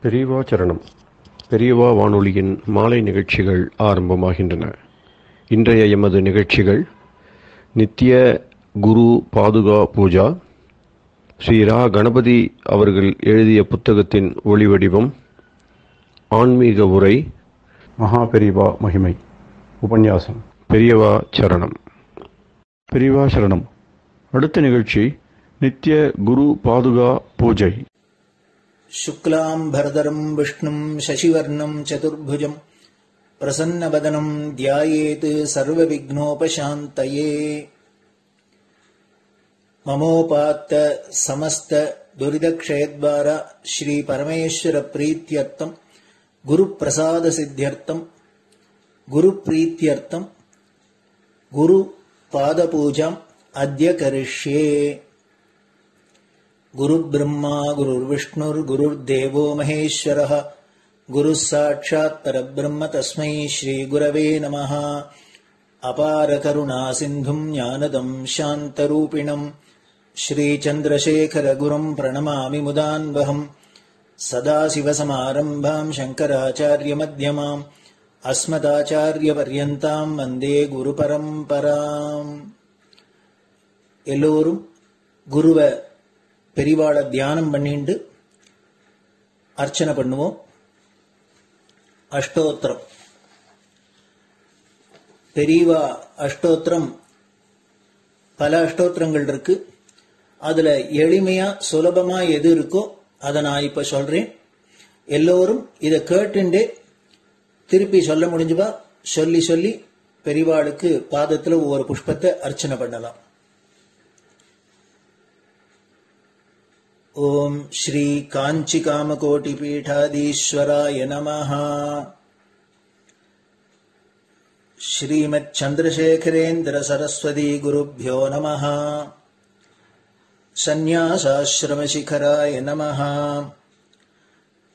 பெரியவா சரணம். பெரியவா வானொலியின் மாலை நிகழ்ச்சிகள் ஆரம்பமாகின்றன. இன்றைய எமது நிகழ்ச்சிகள் நித்திய குரு பாதுகா பூஜா, ஸ்ரீ ரா கணபதி அவர்கள் எழுதிய புத்தகத்தின் ஒளிவடிவம், ஆன்மீக உரை, மகா பெரியவா மகிமை, உபன்யாசம். பெரியவா சரணம். பெரியவா சரணம். அடுத்த நிகழ்ச்சி நித்திய குரு பாதுகா பூஜை. शुक्लाम्भरधरं विष्णुं शशिवर्णं चतुर्भुजं प्रसन्नवदनं ध्यायेत् सर्वविघ्नोपशान्तये। ममोपात्त समस्त दुरितक्षयद्वार श्री परमेश्वर प्रीत्यर्थं गुरुप्रसाद सिद्ध्यर्थं गुरुप्रीत्यर्थं गुरुपादपूजाम् अद्य करिष्ये। गुरुर्ब्रह्मा गुरुर्विष्णुर्गुरुर्देवो महेश्वरः गुरुः साक्षात् परब्रह्म तस्मै श्रीगुरवे नमः। अपारकरुणा सिन्धुं ज्ञानदं शान्तरूपिणं श्रीचन्द्रशेखरगुरुं प्रणमामि मुदान्वहम्। सदाशिवसमारम्भां शङ्कराचार्यमध्यमाम् अस्मदाचार्यपर्यन्तां वन्दे गुरुपरम्पराम्. எல்லோரும் குருவ பெரிவாள தியானம் பண்ணிண்டு அர்ச்சனை பண்ணுவோம். அஷ்டோத்திரம். பெரியவா அஷ்டோத்திரம் பல அஷ்டோத்திரங்கள் இருக்கு. அதுல எளிமையா சுலபமா எது இருக்கோ அதை நான் இப்ப சொல்றேன். எல்லோரும் இதை கேட்டுண்டே திருப்பி சொல்ல முடிஞ்சுபா சொல்லி சொல்லி பெரிவாளுக்கு பாதத்துல ஒவ்வொரு புஷ்பத்தை அர்ச்சனை பண்ணலாம். ओम श्री कांची कामकोटि पीठाधीश्वराय नमः। श्रीमत् चंद्रशेखरेन्द्र सरस्वती गुरुभ्यो नमः। संन्यासाश्रम शिखराय नमः।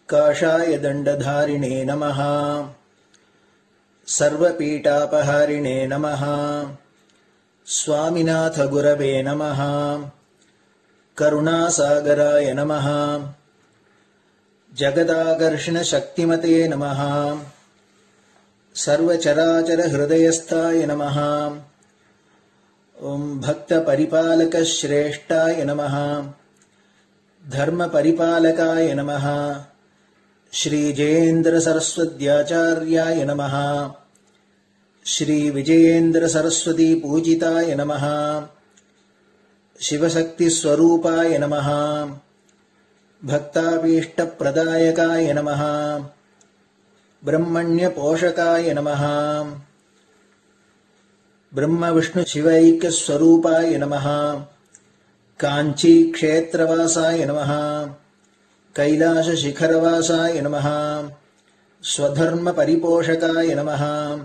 काषाय दंडधारिणे नमः। सर्वपीठापहारिणे नमः। स्वामिनाथ गुरवे नमः। करुणासागराय नमः। जगदाकर्षण शक्तिमते नमः। सर्वचराचर हृदयस्थाय नमः। ओम भक्त परिपालक श्रेष्ठाय नमः। धर्म परिपालकाय नमः। श्री जयेन्द्र सरस्वत्याचार्याय नमः। श्री विजयेन्द्र सरस्वती पूजिताय नमः। शिवशक्ति स्वरूपाय नमः। भक्ताभीष्ट प्रदायकाय नमः। ब्रह्मण्य पोषकाय नमः। ब्रह्म विष्णु शिवैक्य स्वरूपाय नमः। कांची क्षेत्रवासाय नमः। कैलाश शिखरवासाय नमः। स्वधर्म परिपोषकाय नमः।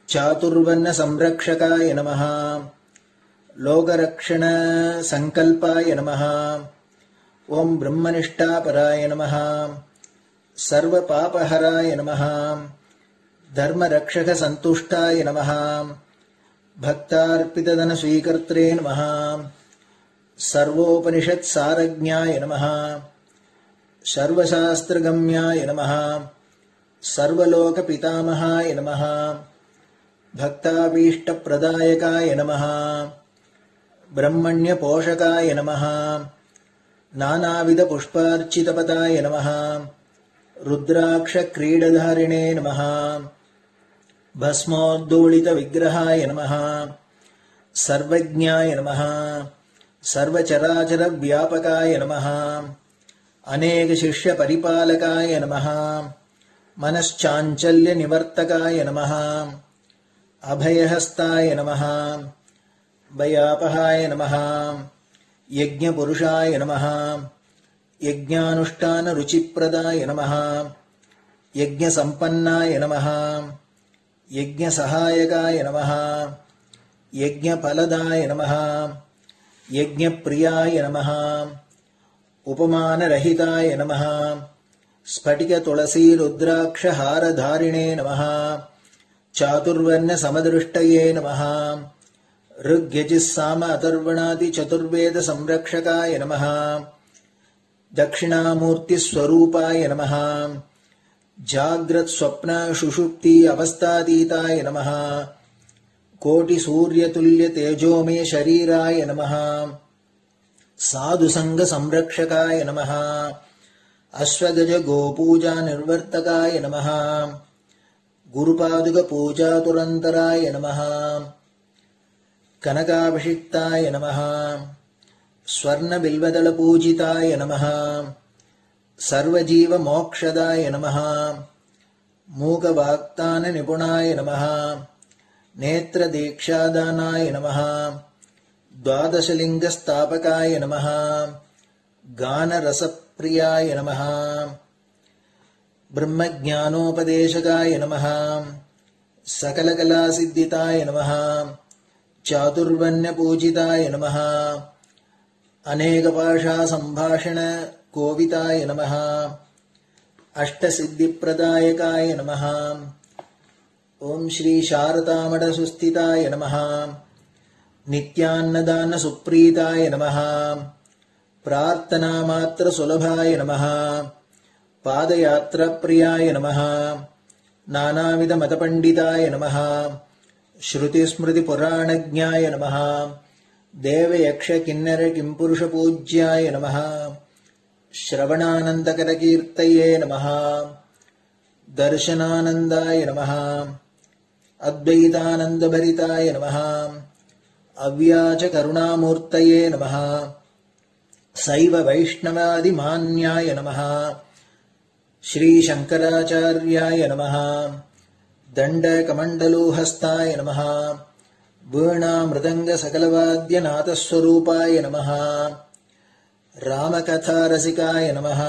चातुर्वर्ण संरक्षकाय नमः। लोकरक्षण संकल्पाय नमः। ओम ब्रह्मनिष्ठापराय नमः। सर्वपापहराय नमः। धर्मरक्षक संतुष्टाय नमः। भक्तार्पितधन स्वीकर्त्रे नमः। सर्वोपनिषत् सारज्ञाय नमः। सर्वशास्त्रगम्याय नमः। सर्वलोक पितामहाय नमः। भक्ताभीष्ट प्रदायकाय नमः। ब्रह्मण्य पोषकाय नमः। नानाविध पुष्पार्चितपदाय नमः। रुद्राक्ष क्रीडधारिणे नमः। भस्मोद्दोलित विग्रहाय नमः। सर्वज्ञाय नमः। सर्वचराचर व्यापकाय नमः। अनेक शिष्य परिपालकाय नमः। मनश्चाञ्चल्य निवर्तकाय नमः। अभयहस्ताय नमः। भयापहाय नमः। यज्ञपुरुषाय नमः। यज्ञानुष्ठान रुचिप्रदाय नमः। यज्ञसम्पन्नाय नमः। यज्ञसहायकाय नमः। यज्ञफलदाय नमः। यज्ञप्रियाय नमः। उपमानरहिताय नमः। स्फटिक तुलसी रुद्राक्ष हारधारिणे नमः। चातुर्वर्ण समदृष्टये नमः। ऋग्यजुस्साम अथर्वणादि चतुर्वेद संरक्षकाय नमः। தட்சிணாமூர்த்தி ஸ்வரூபாய நமஹ. ஜாக்ரத் ஸ்வப்ன சுஷுப்தி அவஸ்தாதீதாய நமஹ. கோட்டி சூரிய துல்லிய தேஜோமே ஷரீராய நமஹ. சாது சங்க சம்ரக்ஷகாய நமஹ. அஸ்வகஜ கோபூஜா நிர்வர்த்தகாய நமஹ. குருபாதுக பூஜா துரந்தராய நமஹ. கனகாபிஷிக்தாய நமஹ. ஸ்வர்ண பில்வதள பூஜிதாய நமஹ. சர்வஜீவ மோக்ஷதாய நமஹ. மூக வாக்தான நிபுணாய நமஹ. நேத்ர தீக்ஷாதானாய நமஹ. द्वादशलिंग स्थापकाय नमः. गान रसप्रियाय नमः. ब्रह्मज्ञानोपदेशकाय नमः. सकलकलासिद्धिताय नमः. चातुर्वण्यपूजिताय नमः. अनेकभाषा संभाषण कोविताय नमः. अष्टसिद्धिप्रदायकाय नमः. ओम श्री शारदामठ सुस्थिताय नमः. नित्यान्नदान सुप्रीताय नमः. प्रार्थना मात्र सुलभाय नमः. पादयात्रा प्रियाय नमः. नानाविध मतपंडिताय नमः. श्रुति स्मृति पुराणज्ञाय नमः. देव यक्ष किन्नर किंपुरुष पूज्याय नमः. श्रवणानंदकर कीर्तये नमः. दर्शनानंदाय नमः. अद्वैतानंद भरिताय नमः. अव्याच करुणामूर्तये नमः. शैव वैष्णवादि मान्याय नमः. श्री शंकराचार्याय नमः. दंड कमंडलूहस्ताय नमः. वीणा मृदंग सकलवाद्य नाथस्वरूपाय नमः. रामकथा रसिकाय नमः.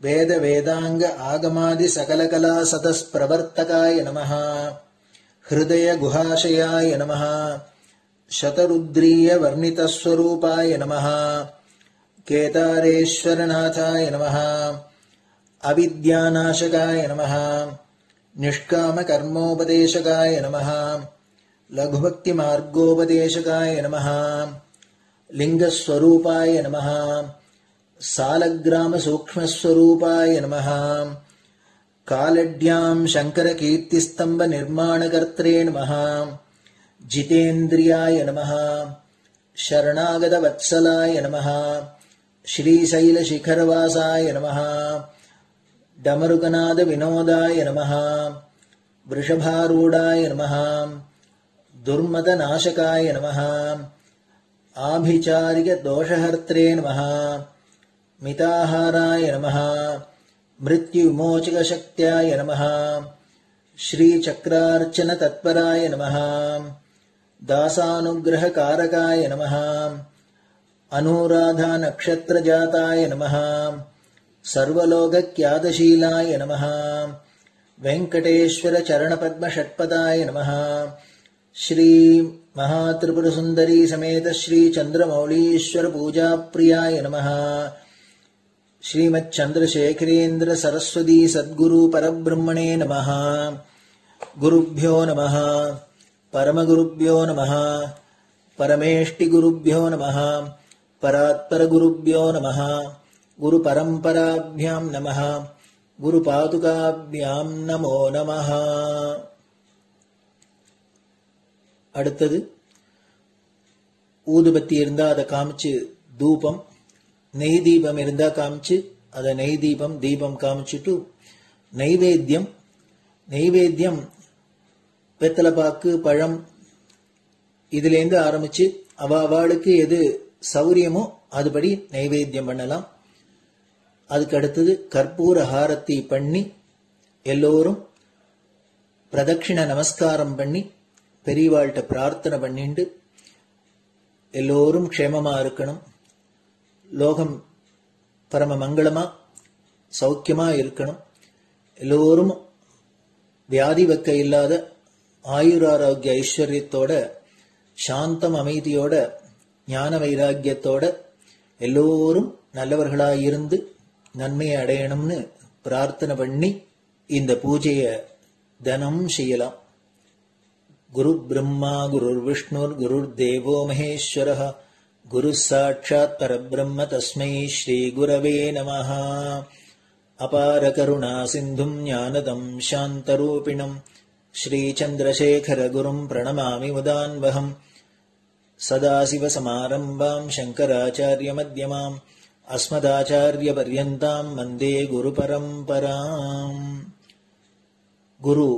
वेद वेदांग आगमादि सकलकला सतस्प्रवर्तकाय नमः. हृदय गुहाशयाय नमः. शतरुद्रीय वर्णितस्वरूपाय नमः. केदारेश्वरनाथाय नमः. अविद्यानाशकाय नमः. निष्काम कर्मोपदेशकाय नमः. लघुभक्ति मार्गोपदेशकाय नमः. लिंगस्वरूपाय नमः. सालग्राम सूक्ष्मस्वरूपाय नमः. कालड्यां शंकर कीर्तिस्तंभ निर्माणकर्त्रे नमः. जितेन्द्रियाय नमः. शरणागत वत्सलाय नमः. श्रीशैल शिखरवासाय नमः. डमरुकनाद विनोदाय नमः. वृषभारूढ़ाय नमः. दुर्मद नाशकाय नमः. आभिचारिक दोषहर्त्रे नमः. मिताहाराय नमः. मृत्युविमोचक शक्त्याय नमः. श्री चक्रार्चन तत्पराय नमः. दासानुग्रह कारकाय नमः. अनुराधा नक्षत्र जाताय नमः. सर्वलोक ख्यातशीलाय नमः. वेंकटेश्वर चरण पद्म षट्पदाय नमः. श्री महात्रिपुर सुंदरी समेत श्री चंद्रमौलीश्वर पूजा प्रियाय नमः. श्रीमच्चंद्रशेखरेन्द्र सरस्वती सद्गुरु परब्रह्मणे नमः. गुरुभ्यो नमः. परमगुरुभ्यो नमः. परमेष्टिगुरुभ्यो नमः. परात्परगुरुभ्यो नमः. गुरुपरम्पराभ्यां नमः. गुरुपादुकाभ्यां नमो नमः. அடுத்தது ஊதுபத்தி இருந்தா அதை காமிச்சு தூபம், நெய் தீபம் இருந்தா காமிச்சு அதை நெய் தீபம் தீபம் காமிச்சுட்டு நைவேத்தியம் நைவேத்தியம் வெத்தலைப்பாக்கு பழம் இதுலேருந்து ஆரம்பிச்சு அவளுக்கு எது சௌரியமோ அதுபடி நைவேத்தியம் பண்ணலாம். அதுக்கு அடுத்தது கற்பூர ஹாரத்தி பண்ணி எல்லோரும் பிரதட்சிண நமஸ்காரம் பண்ணி பெரியவாள்கிட்ட பிரார்த்தனை பண்ணிண்டு எல்லோரும் க்ஷேமமா இருக்கணும், லோகம் பரம மங்களமா சௌக்கியமா இருக்கணும், எல்லோரும் வியாதி வெக்க இல்லாத ஆயுராரோக்கிய ஐஸ்வர்யத்தோட சாந்தம் அமைதியோட ஞான வைராக்கியத்தோட எல்லோரும் நல்லவர்களாயிருந்து நன்மையை அடையணும்னு பிரார்த்தனை பண்ணி இந்த பூஜையை தினம் செய்யலாம். குரு பிரம்மா குரு விஷ்ணுர் குரு தேவோ மகேஸ்வரः गुरुः साक्षात् परब्रह्म तस्मै श्रीगुरवे नमः। अपारकरुणासिन्धुम् ज्ञानदम् शान्तरूपिणम् श्रीचन्द्रशेखरगुरुम् प्रणमामि मुदान्वहम्। सदाशिवसमारम्भाम् शङ्कराचार्यमध्यमाम् अस्मदाचार्यपर्यन्ताम् वन्दे गुरुपरम्पराम्. குரு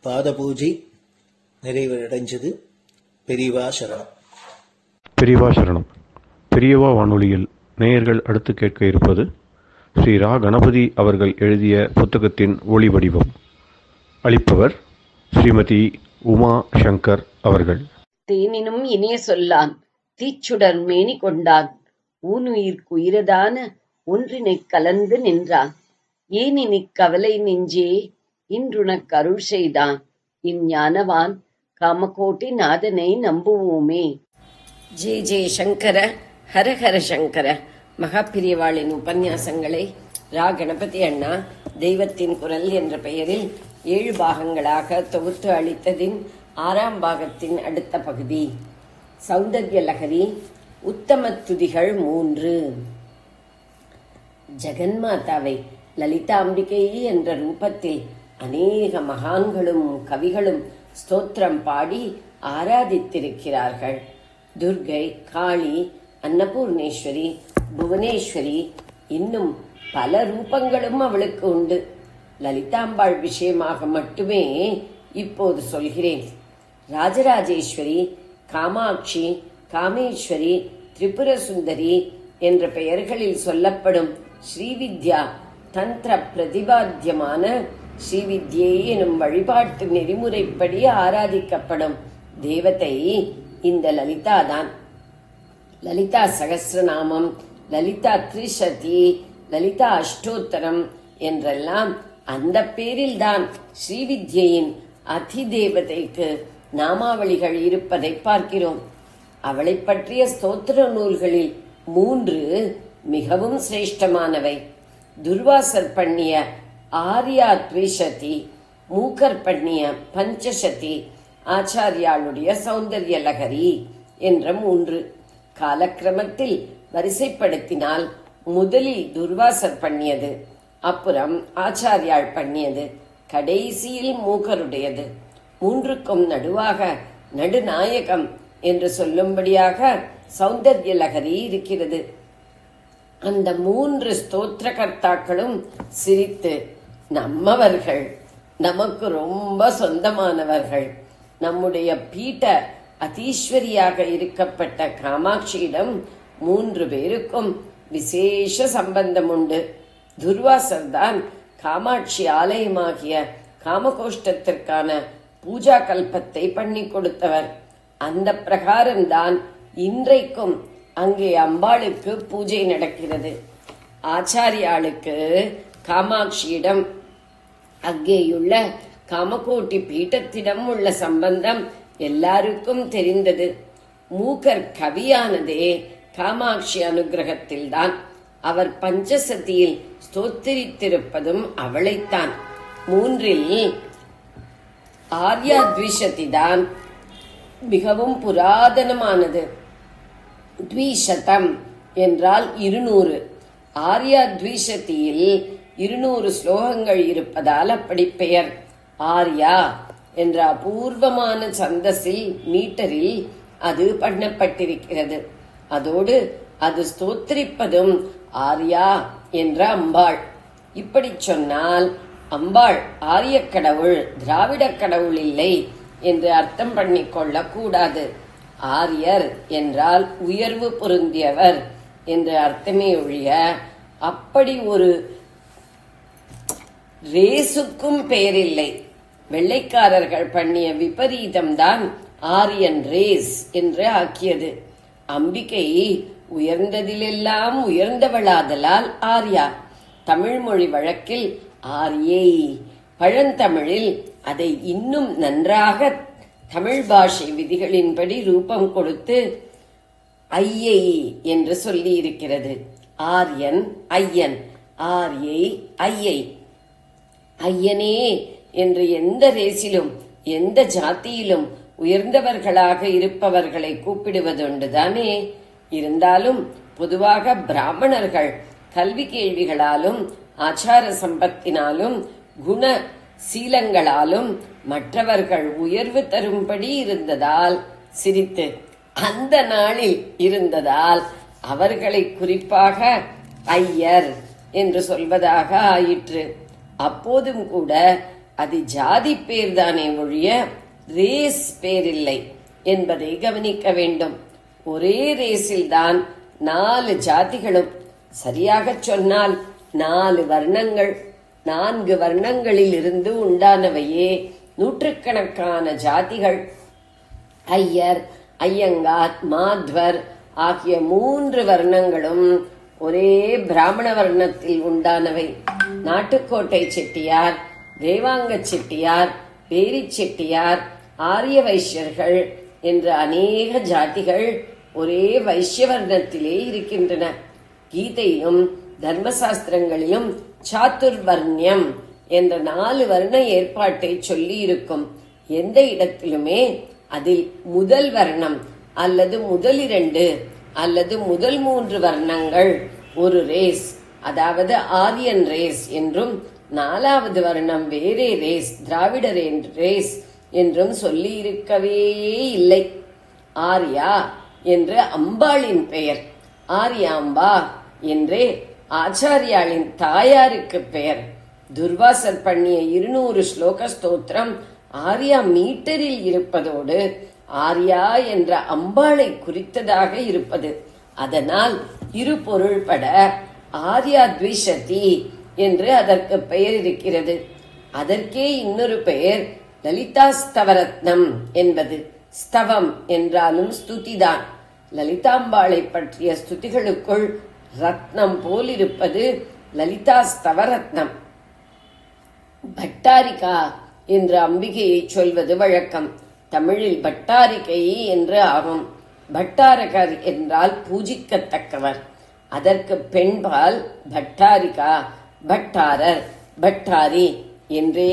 பாதபூஜை நிறைவடைஞ்சது. பெரியவா சரணம். பெரியவா சரணம். பெரியவா வானொலியில் நேயர்கள் அடுத்து கேட்க இருப்பது ஸ்ரீ ரா கணபதி அவர்கள் எழுதிய புத்தகத்தின் ஒளி வடிவம். அளிப்பவர் ஸ்ரீமதி உமா சங்கர் அவர்கள். தேனினும் இனிய சொல்லான் தீச்சுடர் மேனி கொண்டான் ஊனுயிர்க்குயிரதான ஒன்றினைக் கலந்து நின்றான் ஏனினிக் கவலை நெஞ்சே இன்றுனக் அருள் செய்தான் இஞ்ஞானவான் காமகோட்டி நாதனை நம்புவோமே. ஜே ஜே சங்கர ஹரஹர சங்கர. மகாபிரியவாளின் உபன்யாசங்களை ரா கணபதி அண்ணா தெய்வத்தின் குரல் என்ற பெயரில் 7 பாகங்களாக தொகுத்து அளித்ததின் 6ஆம் பாகத்தின் அடுத்த பகுதி. சௌந்தர்ய லகரி உத்தம துதிகள் 3. ஜெகன்மாதாவை லலிதாம்பிகை என்ற ரூபத்தில் அநேக மகான்களும் கவிகளும் ஸ்தோத்திரம் பாடி ஆராதித்திருக்கிறார்கள். துர்கை, காளி, அன்னபூர்ணேஸ்வரி, புவனேஸ்வரி, இன்னும் பல ரூபங்களும் அவளுக்கு உண்டு. லலிதாம்பாள் விஷயமாக மட்டுமே இப்போது சொல்கிறேன். ராஜராஜேஸ்வரி, காமாட்சி, காமேஸ்வரி, திரிபுர சுந்தரி என்ற பெயர்களில் சொல்லப்படும் ஸ்ரீவித்யா தந்திர பிரதிபாத்தியமான ஸ்ரீவித்யை எனும் வழிபாட்டு நெறிமுறைப்படி ஆராதிக்கப்படும் தேவதை இந்த லலிதாதான். லலிதா சகஸ்ரநாமம், லலிதா திரிசதி, லலிதா அஷ்டோத்தரம் என்றெல்லாம் அந்த பேரில்தான் ஸ்ரீவித்யின் அதிதேவதைக்கு நாமாவளிகள் இருப்பதை பார்க்கிறோம். அவளை பற்றிய ஸ்தோத்திர நூல்களில் 3 மிகவும் சிரேஷ்டமானவை. துர்வாசர் பண்ணிய ஆர்யா த்விஷதி, மூக்கர் பண்ணிய பஞ்சசதி, ஆச்சாரியாளுடைய சௌந்தர்ய லகரி என்ற 3. காலக்கிரமத்தில் வரிசைப்படுத்தினால் முதலில் துர்வாசர் பண்ணியது, அப்புறம் ஆச்சாரியாள் பண்ணியது, கடைசியில் மூக்கருடையது. 3க்கும் நடுவாக நடுநாயகம் என்று சொல்லும்படியாக சௌந்தர்ய லகரி இருக்கிறது. அந்த 3 ஸ்தோத்திர கர்த்தாக்களும் சிரித்து, நம்மவர்கள், நமக்கு ரொம்ப சொந்தமானவர்கள், நம்முடைய பீட்ட அதீஸ்வரியாக இருக்கப்பட்ட காமாட்சியிடம் 3 பேருக்கும் விசேஷ சம்பந்தம் உண்டு. துர்வாசர் தான் காமாட்சி ஆலயமாகிய காமகோஷ்டத்திற்கான பூஜா கல்பத்தை பண்ணி கொடுத்தவர். அந்த பிரகாரம்தான் இன்றைக்கும் அங்கே அம்பாளுக்கு பூஜை நடக்கிறது. ஆச்சாரியாளுக்கு காமாட்சியிடம் அங்கேயுள்ள காமகோட்டி பீட்டத்திடம் உள்ள சம்பந்தம் எல்லாருக்கும் தெரிந்தது. மூக்கர் கவியானதே காமாட்சி அனுகிரகத்தில்தான். அவர் பஞ்சசதியில் ஸ்தோத்திரித்திருப்பதும் அவளைத்தான். 3இல் ஆர்யாத்விஷதி தான் மிகவும் புராதனமானது. த்விசதம் என்றால் 200. ஆர்யாத்விஷதியில் 200 ஸ்லோகங்கள் இருப்பதால் அப்படி பெயர். ஆர்யா என்ற அபூர்வமான சந்தஸில் மீட்டரில் அது பண்ணப்பட்டிருக்கிறது. அதோடு அது ஸ்தோத்திரிப்பதும் ஆர்யா என்ற அம்பாள். இப்படி சொன்னால் அம்பாள் ஆரிய கடவுள், திராவிட கடவுள் இல்லை என்று அர்த்தம் பண்ணிக்கொள்ளக் கூடாது. ஆரியர் என்றால் உயர்வு பொருந்தியவர் என்று அர்த்தமே ஒழிய அப்படி ஒரு ரேசுக்கும் பெயரில்லை. வெள்ளைக்காரர்கள் பண்ணிய விபரீதம்தான் ஆரியன் ரேஸ் என்று ஆக்கியது. அம்பிகை உயர்ந்ததிலெல்லாம் உயர்ந்தவளாதலால் ஆர்யா. தமிழ் மொழி வழக்கில் ஆரியை, பழந்தமிழில் அதை இன்னும் நன்றாக தமிழ் பாஷை விதிகளின்படி ரூபம் கொடுத்து ஐயை என்று சொல்லி இருக்கிறது. ஆரியன், ஐயன், ஆரியை, ஐயை. ஐயனே என்று எந்த ரேசிலும் எந்த ஜாதியிலும் உயர்ந்தவர்களாக இருப்பவர்களை கூப்பிடுவதுண்டுதானே. இருந்தாலும் பொதுவாக பிராமணர்கள் கல்வி கேள்விகளாலும் ஆச்சார சம்பத்தினாலும் குண சீலங்களாலும் மற்றவர்கள் உயர்வு தரும்படி இருந்ததால் சிரித்து அந்த நாளில் இருந்ததால் அவர்களை குறிப்பாக ஐயர் என்று சொல்வதாக ஆயிற்று. அப்போதும் கூட அது ஜாதி பேர்தானே ஒழிய ரேஸ் பேரில்லை என்பதை கவனிக்க வேண்டும். ஒரே ரேஸில்தான் 4 ஜாதிகளும், சரியாக சொன்னால் 4 வர்ணங்கள், 4 வர்ணங்களில் இருந்து உண்டானவையே நூற்றுக்கணக்கான ஜாதிகள். ஐயர், ஐயங்கார், மாத்வர் ஆகிய 3 வர்ணங்களும் ஒரே பிராமண வர்ணத்தில் உண்டானவை. நாட்டுக்கோட்டை செட்டியார், தேவாங்க செட்டியார், பேரி செட்டியார், ஆரிய வைஷ்யர்கள் என்ற அநேக ஜாதிகள் ஒரே வைஷ்ய வர்ணத்திலே இருக்கின்றன. கீதையிலும் தர்மசாஸ்திரங்களிலும் சாத்துர்வர்ணியம் என்ற 4 வர்ண ஏற்பாட்டை சொல்லி இருக்கும். எந்த இடத்திலுமே அதில் முதல் வர்ணம் அல்லது முதல் 2 அல்லது முதல் 3 வர்ணங்கள் ஒரு ரேஸ், அதாவது ஆரியன் ரேஸ் என்றும் 4வது வர்ணம் வேறே ரேஸ், திராவிடர் ரேஸ் என்றும் சொல்லி இருக்கவே இல்லை. ஆர்யா என்று அம்பாளின் பெயர், ஆர்யாம்பா என்றே ஆச்சாரியாளின் தாயாருக்கு பெயர். துர்வாசர் பண்ணிய 200 ஸ்லோக ஸ்தோத்திரம் ஆர்யா மீட்டரில் இருப்பதோடு ஆர்யா என்ற அம்பாளை குறித்ததாக இருப்பது. அதனால் இரு பொருள்பட ஆர்யா த்விஷதி என்று அதற்கு பெயர் இருக்கிறது. அதற்கே இன்னொரு பெயர் லலிதா ஸ்தவரத்னம் என்பது. ஸ்தவம் என்றாலும் ஸ்துதிதான். லலிதாம்பாளை பற்றிய ஸ்துதிகளுக்குள் ரத்னம் போல் இருப்பது லலிதா ஸ்தவரத்னம். பட்டாரிகா என்று அம்பிகையை சொல்வது வழக்கம். தமிழில் பட்டாரிகை என்று ஆகும். பட்டாரகர் என்றால் பூஜிக்கத்தக்கவர். அதற்கு பெண்பால் பட்டாரிகா, பட்டாரர், பட்டாரி என்றே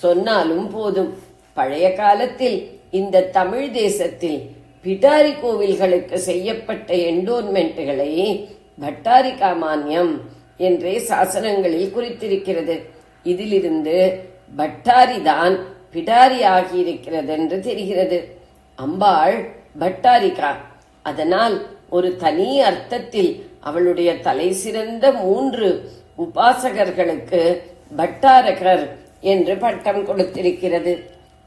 சொன்னாலும் போதும். பழைய காலத்தில் இந்த தமிழ் தேசத்தில் பிடாரி கோவில்களுக்கு செய்யப்பட்ட என்டோன்மெண்ட்டுகளை பட்டாரிகா மானியம் என்றே சாசனங்களில் குறித்திருக்கிறது. இதிலிருந்து பட்டாரிதான் பிடாரி ஆகியிருக்கிறது என்று தெரிகிறது. அம்பாள் பட்டாரிகா. அதனால் ஒரு தனி அர்த்தத்தில் அவளுடைய தலை சிறந்த 3 உபாசகர்களுக்கு பட்டாரகர் என்று பட்டம் கொடுத்திருக்கிறது.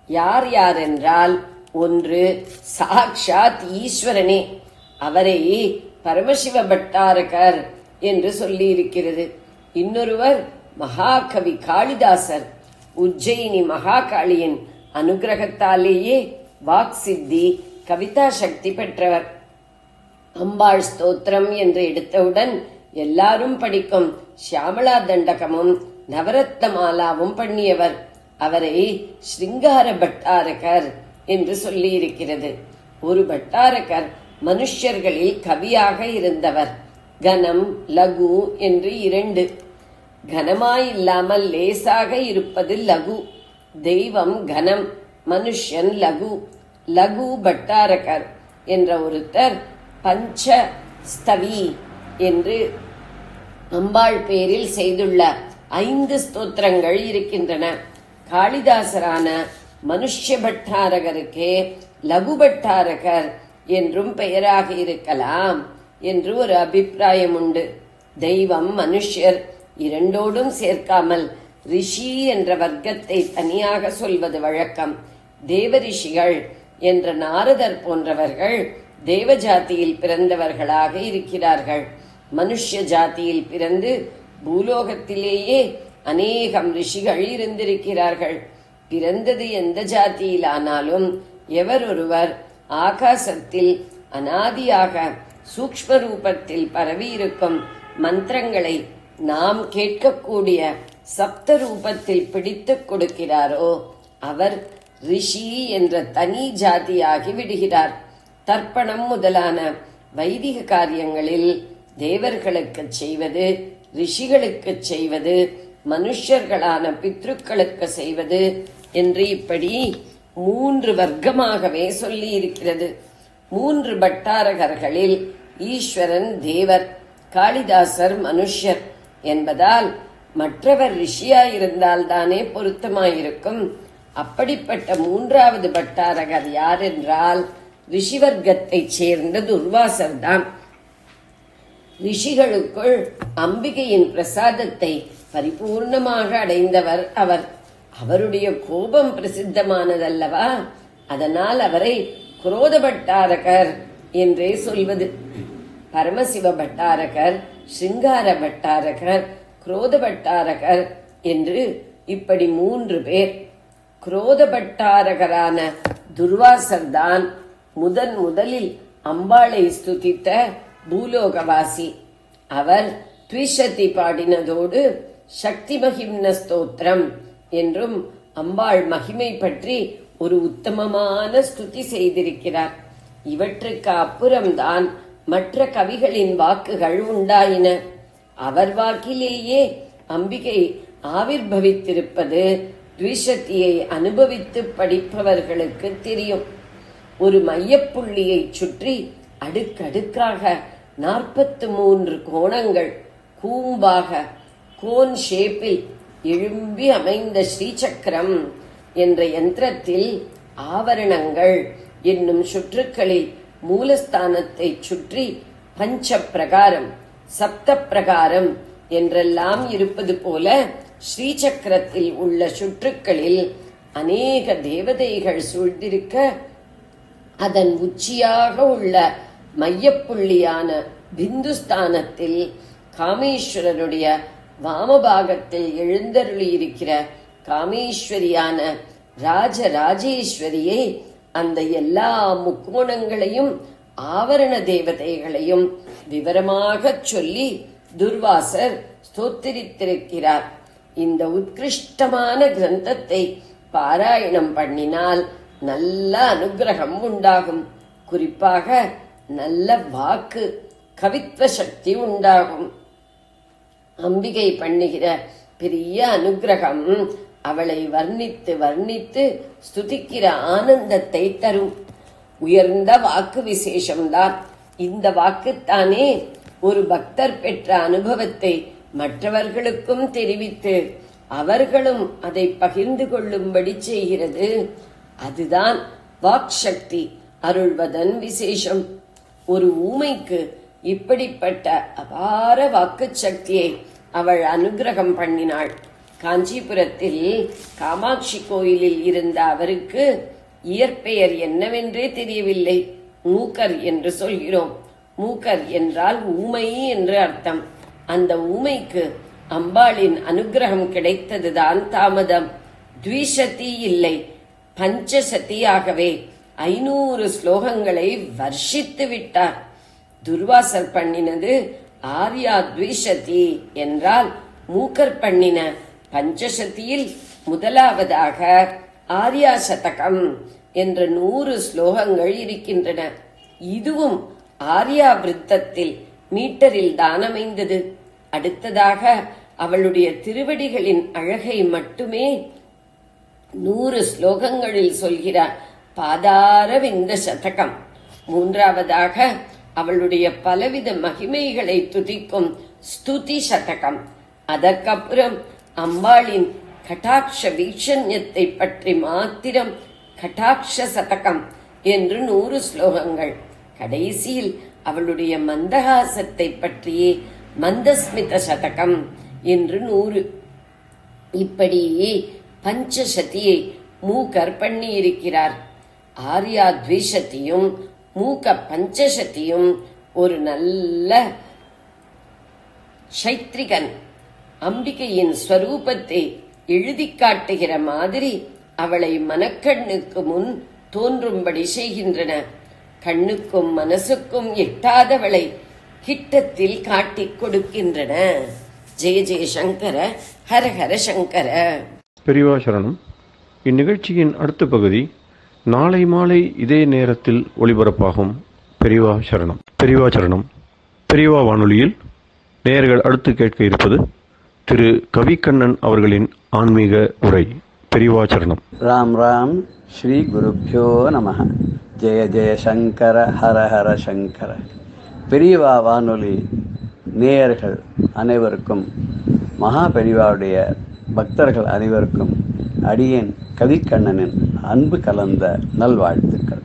யார் யார் என்றால், 1 சாக்ஷாத் ஈஸ்வரனே, அவரை பரமசிவ பட்டாரகர் என்று சொல்லி இருக்கிறது. இன்னொருவர் மகாகவி காளிதாசர். உஜ்ஜயினி மகாகாளியின் அனுகிரகத்தாலேயே வாக் சித்தி, கவிதா சக்தி பெற்றவர். அம்பாள் ஸ்தோத்திரம் என்று எடுத்தவுடன் எல்லாரும் படிக்கும் சியாமளா தண்டகமும் நவரத்ன மாலாவும் பண்ணியவர். அவரை ஸ்ருங்கார பட்டாரகர் என்று சொல்லி இருக்கிறது. ஒரு பட்டாரகர் மனுஷ்யர்களில் கவியாக இருந்தவர். கனம், லகு என்று 2. கனமாயில்லாமல் லேசாக இருப்பது லகு. தெய்வம் கனம், மனுஷன் லகு. லகு பட்டாரகர் என்ற ஒருத்தர் பஞ்ச ஸ்தவி என்று அம்பாள் பேரில் செய்துள்ள 5 ஸ்தோத்திரங்கள் இருக்கின்றன. காளிதாசரான மனுஷ்ய பட்டாரகருக்கே லகு பட்டாரகர் என்றும் பெயராக இருக்கலாம் என்று ஒரு அபிப்பிராயம் உண்டு. தெய்வம், மனுஷ்யர் இரண்டோடும் சேர்க்காமல் ரிஷி என்ற வர்க்கத்தை தனியாக சொல்வது வழக்கம். தேவரிஷிகள் என்ற நாரதர் போன்றவர்கள் தேவ ஜாதியில் பிறந்தவர்களாக இருக்கிறார்கள். மனுஷ்ய ஜாதியில் பிறந்து பூலோகத்திலேயே அநேகம் ரிஷிகள் இருந்திருக்கிறார்கள். பிறந்தது எந்த ஜாதியிலானாலும் எவர் ஒருவர் ஆகாசத்தில் அனாதியாக சூக்ஷ்ம ரூபத்தில் பரவியிருக்கும் மந்திரங்களை நாம் கேட்கக்கூடிய சப்த ரூபத்தில் பிடித்துக் கொடுக்கிறாரோ அவர் ரிஷி என்ற தனி ஜாதியாகி விடுகிறார். தர்ப்பணம் முதலான வைதிக காரியங்களில் தேவர்களுக்கு செய்வது, ரிஷிகளுக்கு செய்வது, மனுஷர்களான பித்ருக்களுக்கு செய்வது என்று இப்படி 3 வர்க்கமாகவே சொல்லி இருக்கிறது. 3 பட்டாரகர்களில் ஈஸ்வரன் தேவர், காளிதாசர் மனுஷ்யர் என்பதால் மற்றவர் ரிஷியாயிருந்தால் தானே பொருத்தமாயிருக்கும். அப்படிப்பட்ட மூன்றாவது பட்டாரகர் யார் என்றால் ரிஷிவர்க்கத்தைச் சேர்ந்த துர்வாசர் தான். ரிஷிகளுக்குள் அம்பிகையின் பிரசாதத்தை பரிபூர்ணமாக அடைந்தவர் அவர். அவருடைய கோபம் பிரசித்தமானதல்லவா, அதனால் அவரை குரோத பட்டாரகர் என்றே சொல்வது. பரமசிவ பட்டாரகர், சிங்கார பட்டாரகர், குரோத பட்டாரகர் என்று இப்படி 3 பேர். குரோத பட்டாரகரான துர்வாசர் தான் முதலில் அம்பாளை ஸ்துதித்த பூலோகவாசி. அவர் த்விஷதி பாடினதோடு சக்தி மகிம்ன ஸ்தோத்திரம் என்றும் அம்பாள் மகிமை பற்றி ஒரு உத்தமமான ஸ்துதி செய்திருக்கிறார். இவற்றுக்கு அப்புறம்தான் மற்ற கவிகளின் வாக்குகள் உண்டாயின. அவர் வாக்கிலேயே அம்பிகை ஆவிர்பவித்திருப்பது த்விஷதியை அனுபவித்து படிப்பவர்களுக்கு தெரியும். ஒரு மையப்புள்ளியை சுற்றி அடுக்கடுக்காக 43 கோணங்கள் கூம்பாக கோன் ஷேப்பில் எழும்பி அமைந்த ஸ்ரீசக்கரம் என்ற யந்திரத்தில் ஆவரணங்கள் என்னும் சுற்றுக்களில் மூலஸ்தானத்தை சுற்றி பஞ்ச பிரகாரம், சப்த பிரகாரம் என்றெல்லாம் இருப்பது போல ஸ்ரீசக்கரத்தில் உள்ள சுற்றுக்களில் அநேக தேவதைகள் சூழ்ந்திருக்க, அதன் உச்சியாக உள்ள மையப்புள்ளியான பிந்துஸ்தானத்தில் காமேஸ்வரனுடைய வாமபாகத்தில் எழுந்தருளியிருக்கிற காமேஸ்வரியான ராஜராஜேஸ்வரியை அந்த எல்லா முக்கோணங்களையும் ஆவரண தேவதைகளையும் விவரமாக சொல்லி துர்வாசர் ஸ்தோத்திரித்திருக்கிறார். இந்த உத்கிருஷ்டமான கிரந்தத்தை பாராயணம் பண்ணினால் நல்ல அனுகிரகம் உண்டாகும். குறிப்பாக நல்ல வாக்கு, கவித்துவ சக்தி உண்டாகும். அம்பிகை பண்ணுகிற பெரிய அனுகிரகம் அவளை வர்ணித்து வர்ணித்து ஸ்துதிக்கிற ஆனந்தத்தை தரும். உயர்ந்த வாக்கு விசேஷம்தான். இந்த வாக்குத்தானே ஒரு பக்தர் பெற்ற அனுபவத்தை மற்றவர்களுக்கும் தெரிவித்து அவர்களும் அதை பகிர்ந்து கொள்ளும்படி செய்கிறது. அதுதான் வாக் சக்தி அருள்வதன் விசேஷம். ஒரு ஊமைக்கு இப்படிப்பட்ட அபார வாக்கு சக்தியை அவள் அனுகிரகம் பண்ணினாள். காஞ்சிபுரத்தில் காமாட்சி கோயிலில் இருந்த அவருக்கு இயற்பெயர் என்னவென்றே தெரியவில்லை. மூக்கர் என்று சொல்கிறோம். மூக்கர் என்றால் ஊமை என்று அர்த்தம். அந்த ஊமைக்கு அம்பாளின் அனுகிரகம் கிடைத்ததுதான் தாமதம். த்விஷதி இல்லை, பஞ்சசதியாகவே 500 ஸ்லோகங்களை வர்ஷித்து விட்டார். துர்வாசர் பண்ணினது ஆர்யா த்விஷதி என்றால், மூக்கர் பண்ணின பஞ்சசதியில் முதலாவதாக ஆர்யா சதகம் என்ற 100 ஸ்லோகங்கள் இருக்கின்றன. இதுவும் ஆர்யா விருத்தத்தில் மீட்டரில் தான் அமைந்தது. அடுத்ததாக அவளுடைய திருவடிகளின் அழகை மட்டுமே 100 ஸ்லோகங்களில் சொல்கிறார் பாதாரவிந்த சதகம். மூன்றாவதாக அவளுடைய பலவித மகிமைகளை துதிக்கும் ஸ்துதி சதகம். அதற்கப்புறம் அம்பாளின் கட்டாட்ச வீக்ஷண்யத்தை பற்றி மாத்திரம் கட்டாட்ச சதகம் என்று 100 ஸ்லோகங்கள். கடைசியில் அவளுடைய மந்தஹாசத்தை பற்றியே மந்தஸ்மித சதகம் என்று 100. இப்படி பஞ்சசதியை மூக்கர் பண்ணி இருக்கிறார். ஆர்யா த்விஷதியும் மூக்க பஞ்சசதியும் ஒரு நல்ல சைத்ரிகன் அம்பிகையின் ஸ்வரூபத்தை எழுதி காட்டுகிற மாதிரி அவளை மனக்கண்ணுக்கு முன் தோன்றும்படி செய்கின்றன. கண்ணுக்கும் மனசுக்கும் எட்டாதவளை கிட்டத்தில் காட்டிக் கொடுக்கின்றன. ஜெய ஜெய சங்கர, ஹர ஹர சங்கர. பெரியவா சரணம். இந்நிகழ்ச்சியின் அடுத்த பகுதி நாளை மாலை இதே நேரத்தில் ஒளிபரப்பாகும். பெரியவா சரணம். பெரியவா சரணம். பெரியவா வானொலியில் நேயர்கள் அடுத்து கேட்க இருப்பது திரு கவிக்கண்ணன் அவர்களின் ஆன்மீக உரை. பெரியவா சரணம். ராம் ராம். ஸ்ரீ குருப்யோ நமஹ. ஜெய ஜெய சங்கர, ஹர ஹர சங்கர. பெரியவா வானொலி நேயர்கள் அனைவருக்கும், மகா பெரியவாவுடைய பக்தர்கள் அனைவருக்கும் அடியேன் கவிக்கண்ணனின் அன்பு கலந்த நல்வாழ்த்துக்கள்.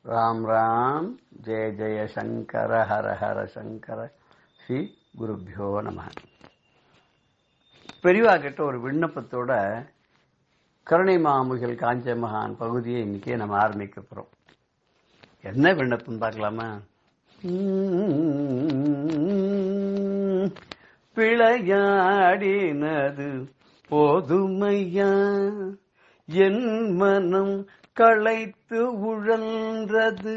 ராம் ராம். ஜெய ஜெய சங்கர ஹர ஹர சங்கர. ஸ்ரீ குருபியோ நம. பெரியவா கிட்ட ஒரு விண்ணப்பத்தோட கருணை மாமுகில் காஞ்ச மகான் பகுதியை இன்னைக்கே நம்ம ஆரம்பிக்க போறோம். என்ன விண்ணப்பம் பார்க்கலாமா? விளையாடினது போதுமையா, என் மனம் களைத்து உழன்றது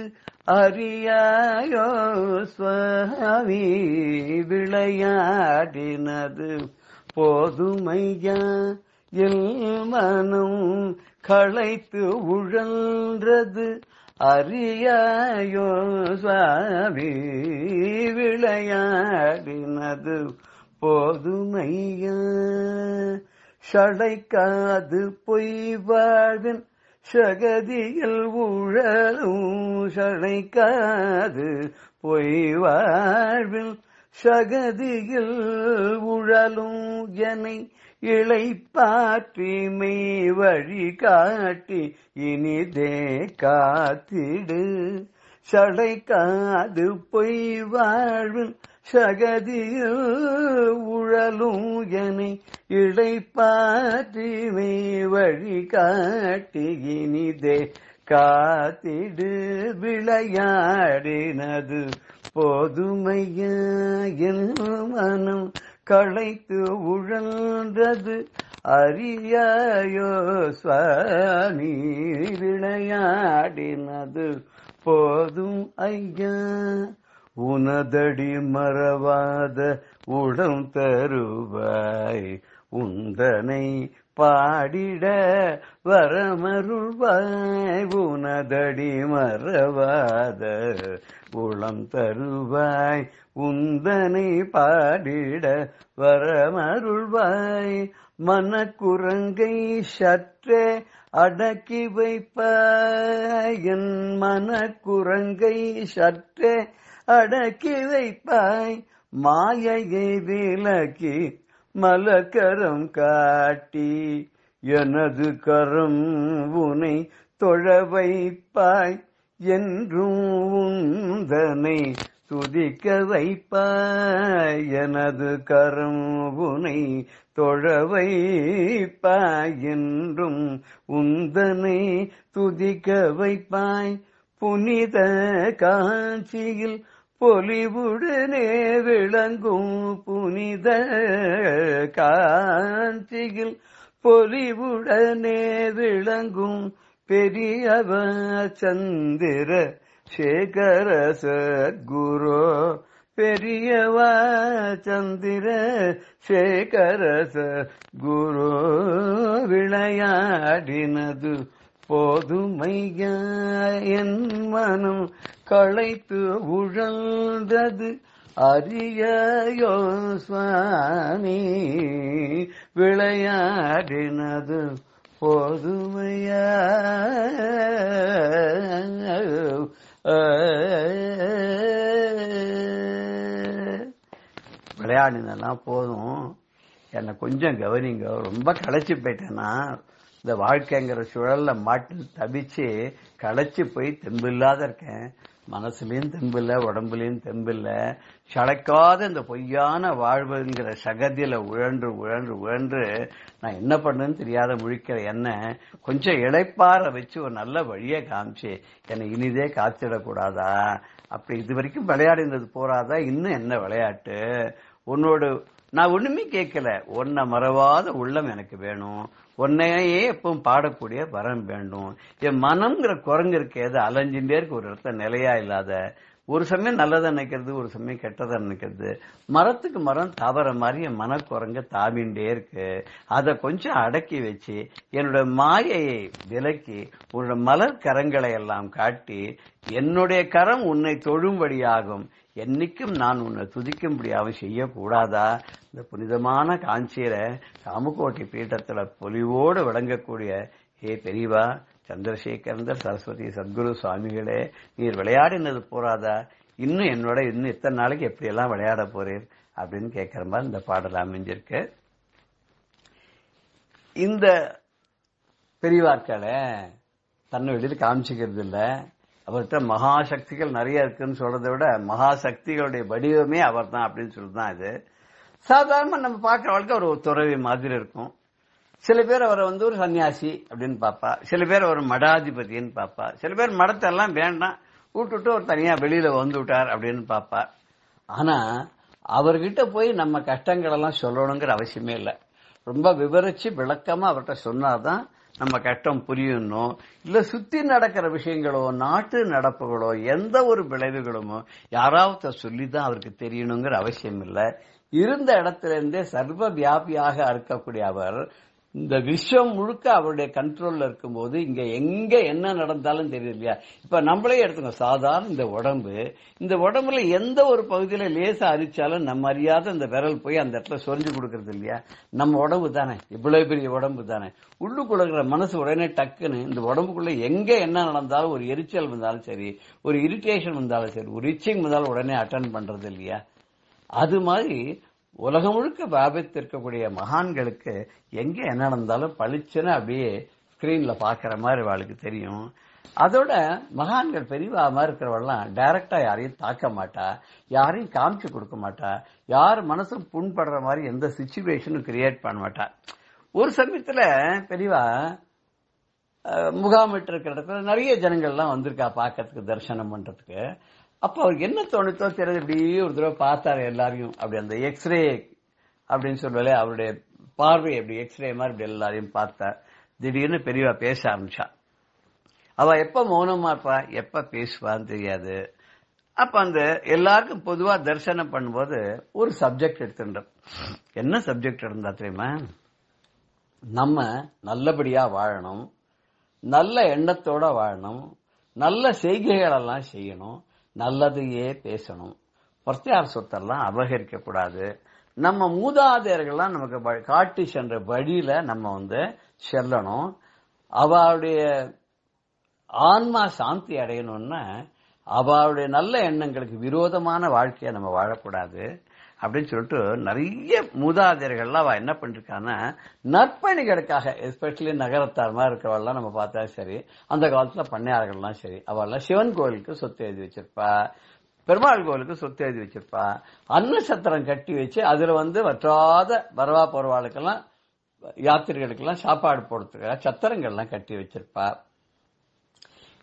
அறியாயோ சுவாமி. விளையாடினது போதுமையா, என் மனம் களைத்து உழன்றது அறியாயோ சுவாமி. விளையாடினது போதுமையா, சடைக்காது பொய் வாழ்வின் சகதியில் உழலும். சடைக்காது பொய் வாழ்வில் சகதியில் உழலும் என்னை இளைப்பாற்றி மெய் வழி காட்டி இனிதே காத்திடு. சடைக்காது பொய் வாழ்வில் சகதியில் உழலும் என்னை இளைப்பாற்றி மெய் வழி காட்டி இனிதே காத்திடு. விளையாடினது போதுமையா, என் மனம் களைத்து உழன்றது அறியாயோ சுவாமி. விளையாடினது போதும் ஐயா, உனதடி மறவாத உடம் தருவாய். உந்தனை பாடிட வரமருள்வாய். உனதடி மறவாத உளம் தருவாய். உந்தனை பாடிட வரமருள்வாய். மனக்குரங்கை சற்றே அடக்கி வைப்பாய். என் மனக்குரங்கை சற்றே அடக்கி வைப்பாய். மாயையை விலக்கி மலக்கரம் காட்டி எனது கரம் உனை தொழ வைப்பாய். என்றும் உந்தனை துதிக்க வைப்பாய். எனது கரம் உனை தொழ வைப்பாய். என்றும் உந்தனை துதிக்க வைப்பாய். புனித காஞ்சியில் பொலிவுடனே விளங்கும். புனித காஞ்சியில் பொலிவுடனே விளங்கும் பெரியவ சந்திர சேகர சத்குரு. பெரியவா சந்திர சேகர சத்குரு. விளையாடினது போதுமையா, என் மனம் களைத்து உழன்றது அறியாயோ சுவாமி. விளையாடினது போதுமையா. விளையாடினதெல்லாம் போதும், என்னை கொஞ்சம் கவனிங்க. ரொம்ப களைச்சு போயிட்டேன்னா, இந்த வாழ்க்கைங்கிற சுழல்ல மாட்டு தவிச்சு களைச்சு போய் தெம்பில்லாத இருக்கேன். மனசுலயும் தெம்பில்ல, உடம்புலயும் தெம்பில்ல. சளைக்காத இந்த பொய்யான வாழ்வுங்கிற சகதியில உழன்று உழன்று உழன்று நான் என்ன பண்ணுன்னு தெரியாத முழிக்கிற என்ன கொஞ்சம் இளைப்பாற வச்சு ஒரு நல்ல வழியை காமிச்சு என்னை இனிதே காத்திடக்கூடாதா? அப்படி இது வரைக்கும் விளையாடினது போறாதா? இன்னும் என்ன விளையாட்டு? உன்னோட நான் ஒண்ணுமே கேட்கல. உன்னை மறவாத உள்ளம் எனக்கு வேணும். உன்னையே எப்பவும் பாடக்கூடிய வரம் வேண்டும். என் மனம்ங்கிற குரங்கு இருக்கு, எது அலைஞ்சுட்டே இருக்கு, ஒரு இடத்துல நிலையா இல்லாத. ஒரு சமயம் நல்லதை நினைக்கிறது, ஒரு சமயம் கெட்டதை நினைக்கிறது. மரத்துக்கு மரம் தாவற மாதிரி என் மனக்குரங்க தாவிண்டே இருக்கு. அதை கொஞ்சம் அடக்கி வச்சு என்னோட மாயையை விலக்கி உன்னோட மலர் கரங்களை எல்லாம் காட்டி என்னுடைய கரம் உன்னை தொழும்படியாகும். என்னைக்கும் நான் உன்னை துதிக்கும்படியாகவும் செய்யக்கூடாதா? இந்த புனிதமான காஞ்சியில காமகோட்டி பீட்டத்துல பொலிவோடு விளங்கக்கூடிய ஏ பெரியவா சந்திரசேகரந்தர் சரஸ்வதி சத்குரு சுவாமிகளே, நீர் விளையாடினது போறாதா? இன்னும் என்னோட இன்னும் இத்தனை நாளைக்கு எப்படி எல்லாம் விளையாட போறீர் அப்படின்னு கேட்கிற மாதிரி இந்த பாடல் அமைஞ்சிருக்கு. இந்த பெரியவாக்களை தன்னை வெளியில் காமிச்சிக்கிறது இல்ல. அவர்கிட்ட மகாசக்திகள் நிறைய இருக்குன்னு சொல்றதை விட மகாசக்திகளுடைய வடிவமே அவர் தான் அப்படின்னு சொல்லிதான் இது. சாதாரணமா நம்ம பார்க்கிற வாழ்க்கை ஒரு துறவி மாதிரி இருக்கும். சில பேர் அவரை ஒரு சன்னியாசி அப்படின்னு பாப்பா, சில பேர் அவர் மடாதிபதின்னு பாப்பா, சில பேர் மடத்தை எல்லாம் வேண்டாம் விட்டுட்டு ஒரு தனியா வெளியில வந்து விட்டார் அப்படின்னு பாப்பா. ஆனா அவர்கிட்ட போய் நம்ம கஷ்டங்கள் எல்லாம் சொல்லணுங்கிற அவசியமே இல்லை. ரொம்ப விவரிச்சு விளக்கமா அவர்கிட்ட சொன்னாதான் நம்ம கஷ்டம் புரியணும். இல்ல சுத்தி நடக்கிற விஷயங்களோ நாட்டு நடப்புகளோ எந்த ஒரு விளைவுகளுமோ யாராவது சொல்லிதான் அவருக்கு தெரியணுங்கிற அவசியம் இல்லை. இருந்த இடத்துல இருந்தே சர்வ வியாபியாக இருக்கக்கூடிய அவர் இந்த விஸ்வம் முழுக்க அவருடைய கண்ட்ரோல்ல இருக்கும்போது இங்க எங்க என்ன நடந்தாலும் தெரியும் இல்லையா. இப்ப நம்மளே எடுத்துங்க, சாதாரண இந்த உடம்புல எந்த ஒரு பகுதியில லேசா அரிச்சாலும் நம்ம அறியாத இந்த விரல் போய் அந்த இடத்துல சொரிஞ்சு கொடுக்கறது இல்லையா. நம்ம உடம்பு தானே, இவ்வளவு பெரிய உடம்பு தானே. உள்ளுக்குள்ள இருக்கிற மனசு உடனே டக்குன்னு இந்த உடம்புக்குள்ள எங்க என்ன நடந்தாலும், ஒரு எரிச்சல் வந்தாலும் சரி, ஒரு இரிட்டேஷன் வந்தாலும் சரி, ஒரு இச்சிங் வந்தாலும் உடனே அட்டென்ட் பண்றது இல்லையா. அது மாதிரி உலகம் முழுக்க வியாபித்திருக்கக்கூடிய மகான்களுக்கு எங்க என்ன நடந்தாலும் பளிச்சுன்னு அப்படியே ஸ்கிரீன்ல பாக்குற மாதிரி அவளுக்கு தெரியும். அதோட மகான்கள் பெரியவா இருக்கிறவெல்லாம் டைரக்டா யாரையும் தாக்க மாட்டா, யாரையும் காமிச்சு கொடுக்க மாட்டா, யார் மனசும் புண்படுற மாதிரி எந்த சிச்சுவேஷனும் கிரியேட் பண்ண மாட்டா. ஒரு சமயத்துல பெரியவா முகாமிட்டு இருக்கிற இடத்துல நிறைய ஜனங்கள்லாம் வந்திருக்கா பாக்கிறதுக்கு, தரிசனம் பண்றதுக்கு. அப்ப அவருக்கு என்ன தோணுத்தோ தெரியாது, இப்படியே ஒரு தடவை பார்த்தாரு எல்லாரையும். அப்படி அந்த எக்ஸ்ரே அப்படின்னு சொல்லுவாலே அவருடைய பார்வை அப்படி எக்ஸ்ரே மாதிரி இப்படி எல்லாரையும் பார்த்தா. திடீர்னு பெரியவா பேச ஆரம்பிச்சா. அவ எப்ப மௌனமா இருப்பா, எப்ப பேசுவான்னு தெரியாது. அப்ப அந்த எல்லாருக்கும் பொதுவா தரிசனம் பண்ணும்போது ஒரு சப்ஜெக்ட் எடுத்துட்டோம். என்ன சப்ஜெக்ட் இருந்தா தெரியுமா, நம்ம நல்லபடியா வாழணும், நல்ல எண்ணத்தோட வாழணும், நல்ல செய்கைகள் எல்லாம் செய்யணும், நல்லதையே பேசணும், பிரத்யார் சொத்தெல்லாம் அபகரிக்க கூடாது, நம்ம மூதாதையர்கள்லாம் நமக்கு காட்டி சென்ற வழியில நம்ம செல்லணும், அவளுடைய ஆன்மா சாந்தி அடையணும்னா அவளுடைய நல்ல எண்ணங்களுக்கு விரோதமான வாழ்க்கையை நம்ம வாழக்கூடாது அப்படின்னு சொல்லிட்டு நிறைய மூதாதையர்கள்லாம் அவ என்ன பண்ணிருக்கான்னா நற்பணிகளுக்காக, எஸ்பெஷலி நகரத்தார் மாதிரி இருக்கிறவெல்லாம் நம்ம பார்த்தா சரி, அந்த காலத்துல பண்ணையார்கள்லாம் சரி, அவெல்லாம் சிவன் கோயிலுக்கு சொத்து எழுதி வச்சிருப்பா, பெருமாள் கோயிலுக்கு சொத்து எழுதி வச்சிருப்பா, அன்ன சத்திரம் கட்டி வச்சு அதுல வற்றாத வரவா போறவாளுக்கெல்லாம் யாத்திரைகளுக்கெல்லாம் சாப்பாடு போடுறதுக்காக சத்திரங்கள்லாம் கட்டி வச்சிருப்பா.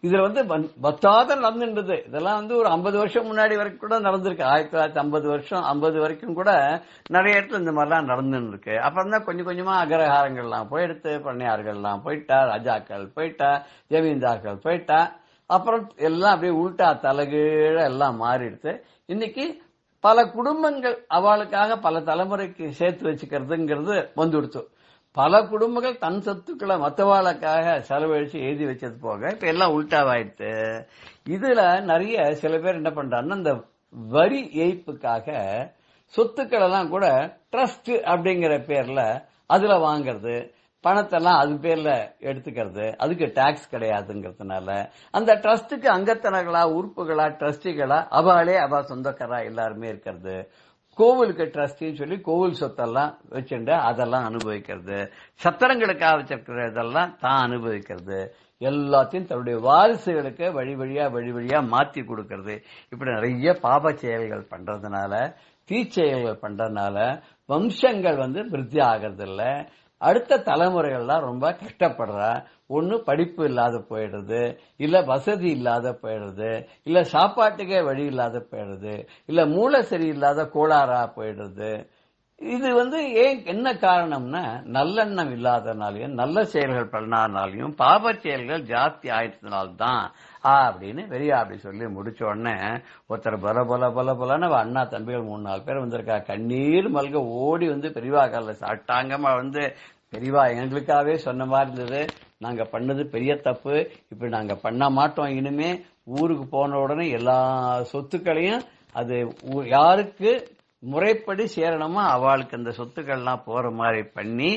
இதுல பத்தாத நடந்துன்றது. இதெல்லாம் ஒரு 50 வருஷம் முன்னாடி வரைக்கும் கூட நடந்திருக்கு. 1950 வரைக்கும் கூட நிறைய இடத்துல இந்த மாதிரிலாம் நடந்துன்னு இருக்கு. அப்புறம் தான் கொஞ்சம் கொஞ்சமா அகரஹாரங்கள்லாம் போயிடுத்து, பண்ணையார்கள்லாம் போயிட்டா, ராஜாக்கள் போயிட்டா, ஜமீன்தார்கள் போயிட்டா, அப்புறம் எல்லாம் அப்படியே உள்டா தலகீழ எல்லாம் மாறிடுது. இன்னைக்கு பல குடும்பங்கள் அவளுக்காக பல தலைமுறைக்கு சேர்த்து வச்சுக்கிறதுங்கிறது வந்துடுத்து. பல குடும்பங்கள் தன் சொத்துக்களை மற்றவாளுக்காக செலவழிச்சு எழுதி வச்சது போக இப்ப எல்லாம் உள்டாவாயிடுத்து. இதுல நிறைய சில பேர் என்ன பண்றாங்கன்னா இந்த வரி ஏய்ப்புக்காக சொத்துக்கள் எல்லாம் கூட ட்ரஸ்ட் அப்படிங்கிற பேர்ல அதுல வாங்கறது, பணத்தெல்லாம் அது பேர்ல எடுத்துக்கிறது, அதுக்கு டாக்ஸ் கிடையாதுங்கிறதுனால அந்த ட்ரஸ்டுக்கு அங்கத்தனர்களா உறுப்புகளா ட்ரஸ்டிகளா அவ சொந்தக்காரா எல்லாருமே இருக்கிறது. கோவிலுக்கு ட்ரஸ்டின்னு சொல்லி கோவில் சொத்தெல்லாம் வச்சுட்டு அதெல்லாம் அனுபவிக்கிறது, சத்திரங்களுக்காக வச்சிருக்கிறதெல்லாம் தான் அனுபவிக்கிறது, எல்லாத்தையும் தன்னுடைய வாரிசுகளுக்கு வழி வழியா மாத்தி கொடுக்கறது. இப்படி நிறைய பாப செயல்கள் பண்றதுனால, தீச்செயல்கள் பண்றதுனால வம்சங்கள் விருத்தி ஆகிறது இல்ல. அடுத்த தலைமுறைகள்லாம் ரொம்ப கஷ்டப்படுறா. ஒண்ணு படிப்பு இல்லாத போயிடுறது, இல்ல வசதி இல்லாத போயிடுறது, இல்ல சாப்பாட்டுக்கே வழி இல்லாத போயிடுறது, இல்ல மூளை சரியில்லாத கோளாறா போயிடுறது. இது ஏன் என்ன காரணம்னா நல்லெண்ணம் இல்லாதனாலையும் நல்ல செயல்கள் பண்ணாதனாலையும் பாப செயல்கள் ஜாஸ்தி ஆயிடுறதுனால்தான் அப்படின்னு பெரியா அப்படி சொல்லி முடிச்ச உடனே ஒருத்தர் பல அண்ணா தம்பிகள் 3-4 பேர் வந்திருக்கா. கண்ணீர் மல்க ஓடி பெரியவா காலில் சாட்டாங்கமா பெரியவா எங்களுக்காகவே சொன்ன மாதிரி இருந்தது, நாங்க பண்ணது பெரிய தப்பு, இப்ப நாங்க பண்ண மாட்டோம், இனிமே ஊருக்கு போன உடனே எல்லா சொத்துக்களையும் அது யாருக்கு முறைப்படி சேரணுமா அவளுக்கு அந்த சொத்துக்கள்லாம் போற மாதிரி பண்ணி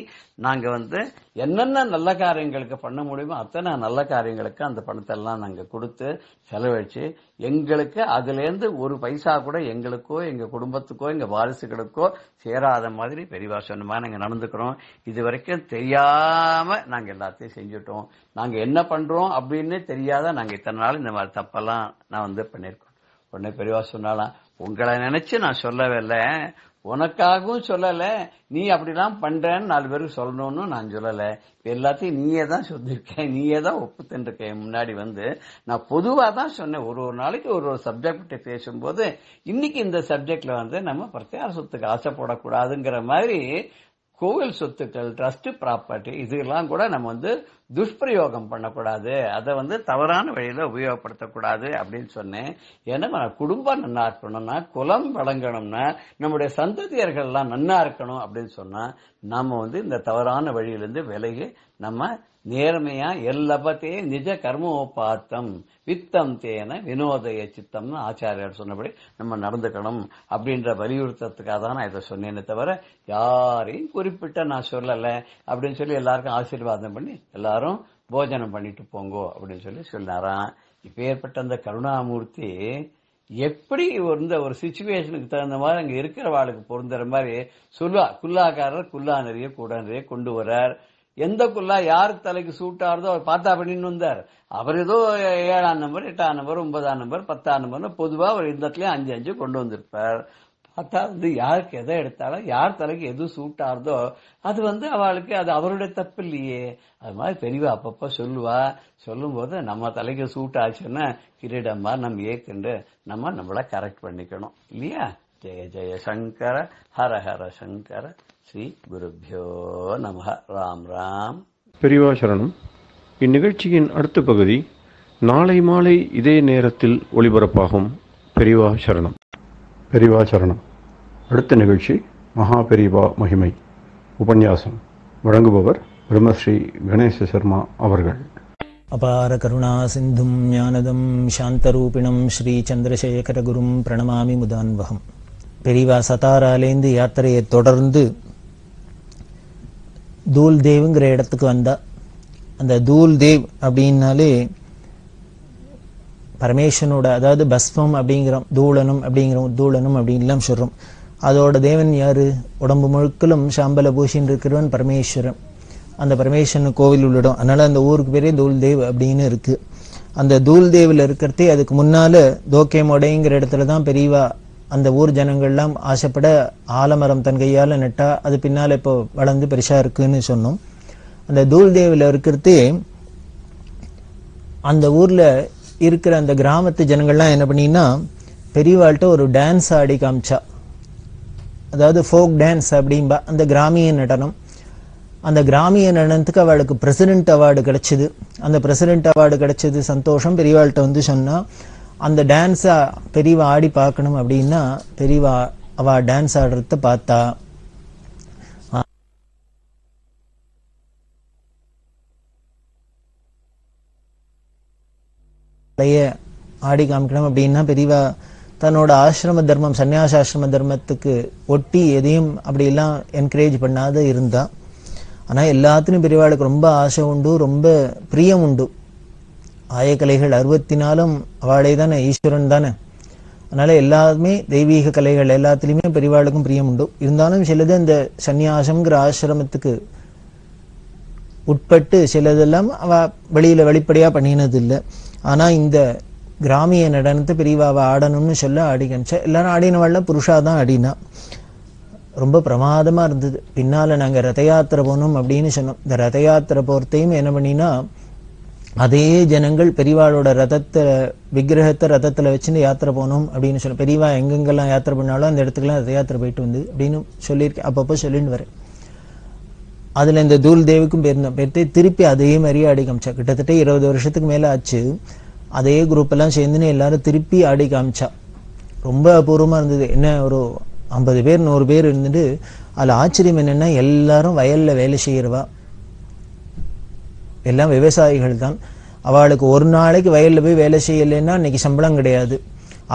நாங்க என்னென்ன நல்ல காரியங்களுக்கு பண்ண முடியுமோ அத்தனை நல்ல காரியங்களுக்கு அந்த பணத்தை எல்லாம் நாங்க கொடுத்து செலவழிச்சு எங்களுக்கு அதுல இருந்து ஒரு பைசா கூட எங்களுக்கோ எங்க குடும்பத்துக்கோ எங்க வாரிசுகளுக்கோ சேராத மாதிரி பெரியவா சொன்ன மாதிரி நாங்க நடந்துக்கிறோம். இது வரைக்கும் தெரியாம நாங்க எல்லாத்தையும் செஞ்சுட்டோம். நாங்க என்ன பண்றோம் அப்படின்னு தெரியாத நாங்க இத்தனை நாள் இந்த மாதிரி தப்பெல்லாம் நான் பண்ணிருக்கோம். உடனே பெரியவா சொன்னாலாம், உங்களை நினைச்சு நான் சொல்லவே இல்லை, உனக்காகவும் சொல்லல, நீ அப்படிலாம் பண்றேன்னு 4 பேருக்கு சொல்லணும்னு நான் சொல்லல, எல்லாத்தையும் நீயே தான் சொல்லிருக்கேன், நீயே தான் ஒப்புத்துருக்கேன். முன்னாடி நான் பொதுவா தான் சொன்னேன். ஒரு நாளைக்கு ஒரு சப்ஜெக்ட் பேசும்போது இன்னைக்கு இந்த சப்ஜெக்ட்ல நம்ம பிரத்யார சொத்துக்கு ஆசைப்படக்கூடாதுங்கிற மாதிரி கோவில் சொத்துக்கள், ட்ரஸ்ட் ப்ராப்பர்ட்டி இதெல்லாம் கூட நம்ம துஷ்பிரயோகம் பண்ணக்கூடாது, அதை தவறான வழியில உபயோகப்படுத்தக்கூடாது அப்படின்னு சொன்னேன். ஏன்னா குடும்பம் நன்னா இருக்கணும்னா, குலம் வழங்கணும்னா, நம்முடைய சந்ததியர்கள் எல்லாம் நன்னா இருக்கணும் அப்படின்னு சொன்னா நாம இந்த தவறான வழியிலிருந்து விலகி நம்ம நேர்மையா எல்லாபத்தே நிஜ கர்மோபாத்தம் வித்தம் தேன வினோதய சித்தம்னு ஆச்சாரியார் சொன்னபடி நம்ம நடந்துக்கணும் அப்படின்ற வலியுறுத்தத்துக்காக தான் நான் இதை சொன்னேனே தவிர யாரையும் குறிப்பிட்ட நான் சொல்லல அப்படின்னு சொல்லி எல்லாருக்கும் ஆசீர்வாதம் பண்ணி எல்லாரும் போஜனம் பண்ணிட்டு போங்கோ அப்படின்னு சொன்னாராம். இப்ப ஏற்பட்ட அந்த கருணாமூர்த்தி எப்படி ஒரு சிச்சுவேஷனுக்கு தகுந்த மாதிரி அங்க இருக்கிறவாளுக்கு பொருந்துற மாதிரி குல்லாக்காரர் குல்லா நிறைய கூட நிறைய கொண்டு வர்றார். எந்த குல்லா யாரு தலைக்கு சூட்டாருதோ அவர் பார்த்தா பண்ணின்னு வந்தார். அவர் ஏதோ 7ஆம் நம்பர் 8ஆம் நம்பர் 9ஆம் நம்பர் 10ஆம் நம்பர் பொதுவா ஒரு இந்த 5 கொண்டு வந்திருப்பார். பார்த்தா யாருக்கு எதை எடுத்தாலும் யார் தலைக்கு எது சூட்டாருதோ அது அவளுக்கு அது அவருடைய தப்பு இல்லையே. அது மாதிரி பெரியவா அப்பப்ப சொல்லுவா. சொல்லும் போது நம்ம தலைக்கு சூட் ஆச்சுன்னா கிரீடமா நம்ம ஏத்துண்டு நம்மள கரெக்ட் பண்ணிக்கணும் இல்லையா. ஜெய ஜெய சங்கர ஹர ஹர சங்கர ஸ்ரீ குருப்யோ நமஹ. ராம் ராம். பெரியவா சரணம். இந்நிகழ்ச்சியின் அடுத்த பகுதி நாளை மாலை இதே நேரத்தில் ஒளிபரப்பாகும். பெரியவா சரணம். பெரியவா சரணம். அடுத்த நிகழ்ச்சி மகா பெரியவா மகிமை உபன்யாசம். வழங்குபவர் பிரம்மஸ்ரீ கணேச சர்மா அவர்கள். அபார கருணா சிந்தும் ஞானதம் சாந்தரூபிணம் ஸ்ரீ சந்திரசேகர குரும் பிரணமாமி முதான்வகம். பெரியவா சதாராலேந்து யாத்திரையை தொடர்ந்து தூல் தேவ்ங்கிற இடத்துக்கு வந்தா. அந்த தூல் தேவ் அப்படின்னாலே பரமேஸ்வரனோட, அதாவது பஸ்வம் அப்படிங்கிறோம், தூளனம் அப்படிங்கிறோம், தூளனம் அப்படின்லாம் சொல்றோம். அதோட தேவன் யாரு? உடம்பு முழுக்கலும் சாம்பல பூஷின்னு இருக்கிறவன் பரமேஸ்வரன். அந்த பரமேஸ்வரன் கோவில் உள்ளிடம். அதனால அந்த ஊருக்கு பேரே தூல் தேவ் அப்படின்னு இருக்கு. அந்த தூல் தேவ்ல இருக்கிறதே அதுக்கு முன்னால தோக்கே மொடைங்கிற இடத்துல தான் பெரியவா அந்த ஊர் ஜனங்கள்லாம் ஆசைப்பட ஆலமரம் தன் கையால நட்டா. அது பின்னால இப்போ வளர்ந்து பெருசா இருக்குன்னு சொன்னோம். அந்த தூல் தேவில இருக்கிறது அந்த ஊர்ல இருக்கிற அந்த கிராமத்து ஜனங்கள்லாம் என்ன பண்ணினா பெரியவாள்கிட்ட ஒரு டான்ஸ் ஆடி காமிச்சா. அதாவது ஃபோக் டான்ஸ் அப்படின்பா, அந்த கிராமிய நடனம். அந்த கிராமிய நடனத்துக்கு அவளுக்கு பிரசிடென்ட் அவார்டு கிடைச்சது. அந்த பிரசிடென்ட் அவார்டு கிடைச்சது சந்தோஷம். பெரியவாள்கிட்ட சொன்னா அந்த டான்ஸை பெரியவா ஆடி பார்க்கணும் அப்படின்னா பெரியவா அவ டான்ஸ் ஆடுறத பார்த்தா. ஆடி காமிக்கணும் அப்படின்னா பெரியவா தன்னோட ஆசிரம தர்மம், சன்னியாசாசிரம தர்மத்துக்கு ஒட்டி எதையும் அப்படி எல்லாம் என்கரேஜ் பண்ணாத இருந்தா. ஆனா எல்லாத்திலும் பெரியவாளுக்கு ரொம்ப ஆசை உண்டு, ரொம்ப பிரியம் உண்டு. ஆயக்கலைகள் 64 அவளே தானே, ஈஸ்வரன் தானே. அதனால எல்லாருமே தெய்வீக கலைகள் எல்லாத்திலுமே பெரியவாளுக்கும் பிரியம் உண்டு. இருந்தாலும் சிலது அந்த சன்னியாசம்ங்கிற ஆசிரமத்துக்கு உட்பட்டு சிலதெல்லாம் அவ வெளியில வெளிப்படையா பண்ணினது இல்லை. ஆனா இந்த கிராமிய நடனத்தை பெரியவா அவ ஆடணும்னு சொல்ல ஆடி காமிச்சா. எல்லாரும் ஆடினவாள்ல புருஷா தான் ஆடினா. ரொம்ப பிரமாதமா இருந்தது. பின்னால நாங்க ரத யாத்திரை போனோம் அப்படின்னு சொன்னோம். இந்த ரத யாத்திரை போறதையும் என்ன பண்ணினா அதே ஜனங்கள் பெரியவாளோட ரதத்தை விக்கிரகத்தை ரதத்துல வச்சுன்னு யாத்திரை போனோம் அப்படின்னு சொல்ல. பெரியவா எங்கெங்கெல்லாம் யாத்திரை பண்ணாலும் அந்த இடத்துக்குலாம் ரத யாத்திரை போயிட்டு வந்து அப்படின்னு சொல்லியிருக்கேன். அப்பப்போ சொல்லிட்டு வரேன். அதுல இந்த தூல் தேவுக்கும் பேர்த்து திருப்பி அதே மாதிரி ஆடி காமிச்சா. கிட்டத்தட்ட 20 வருஷத்துக்கு மேல ஆச்சு. அதே குரூப் எல்லாம் சேர்ந்துன்னு எல்லாரும் திருப்பி ஆடி காமிச்சா. ரொம்ப அபூர்வமா இருந்தது. என்ன ஒரு 50 பேர் 100 பேர் இருந்துட்டு அதுல ஆச்சரியம் என்னன்னா எல்லாரும் வயல்ல வேலை செய்யறவா, எல்லாம் விவசாயிகள் தான். அவளுக்கு ஒரு நாளைக்கு வயல்ல போய் வேலை செய்யலைன்னா இன்னைக்கு சம்பளம் கிடையாது.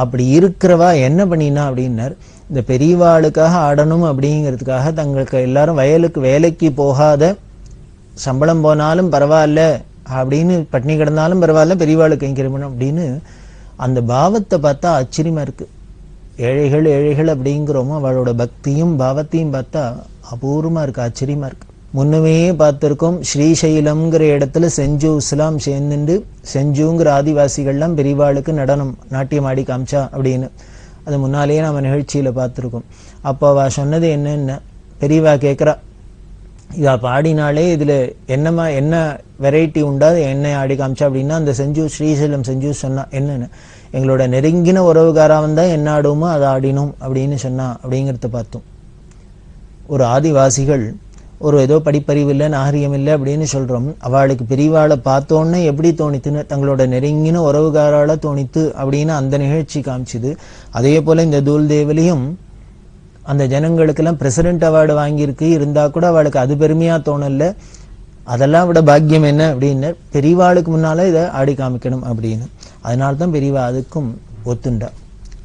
அப்படி இருக்கிறவா என்ன பண்ணினா அப்படின்னார், இந்த பெரியவாளுக்காக ஆடணும் அப்படிங்கிறதுக்காக தங்களுக்கு எல்லாரும் வயலுக்கு வேலைக்கு போகாத, சம்பளம் போனாலும் பரவாயில்ல அப்படின்னு, பட்னி கிடந்தாலும் பரவாயில்ல, பெரியவாளுக்கு கைங்கரியம் அப்படின்னு அந்த பாவத்தை பார்த்தா ஆச்சரியமா இருக்கு. ஏழைகள் ஏழைகள் அப்படிங்கிறோமோ அவளோட பக்தியும் பாவத்தையும் பார்த்தா அபூர்வமா இருக்கு, ஆச்சரியமா இருக்கு. முன்னமே பார்த்திருக்கோம், ஸ்ரீசைலம்ங்கிற இடத்துல செஞ்சூஸ்லாம் சேர்ந்துட்டு செஞ்சுங்கிற ஆதிவாசிகள்லாம் பெரியவாளுக்கு நடனம் நாட்டியம் ஆடி காமிச்சா அப்படின்னு. அது முன்னாலேயே நம்ம நிகழ்ச்சியில பார்த்திருக்கோம். அப்போ அவ சொன்னது என்னன்னா, பெரியவா கேட்கிறா, இதை பாடினாலே இதுல என்னமா என்ன வெரைட்டி உண்டா, என்ன ஆடி காமிச்சா அப்படின்னா, அந்த செஞ்சு ஸ்ரீசைலம் செஞ்சு சொன்னா என்னன்னு, எங்களோட நெருங்கின உறவுகாராவன் தான் என்ன ஆடுமோ அதை ஆடினோம் அப்படின்னு சொன்னா அப்படிங்கிறத பார்த்தோம். ஒரு ஆதிவாசிகள் ஒரு ஏதோ படிப்பறிவு இல்லை நாகரிகம் இல்லை அப்படின்னு சொல்றோம், அவளுக்கு பெரியவாளை பார்த்தோன்னே எப்படி தோணித்துன்னு, தங்களோட நெருங்கின உறவுகாரால தோணித்து அப்படின்னு அந்த நிகழ்ச்சி காமிச்சுது. அதே போல இந்த தூள் தேவலையும் அந்த ஜனங்களுக்கெல்லாம் பிரசிடென்ட் அவார்டு வாங்கியிருக்கு, இருந்தா கூட அவளுக்கு அது பெருமையா தோணல. அதெல்லாம் விட பாக்கியம் என்ன அப்படின்னு, பெரியவாளுக்கு முன்னால இதை ஆடி காமிக்கணும் அப்படின்னு. அதனால்தான் பெரியவா அதுக்கும் ஒத்துண்டா.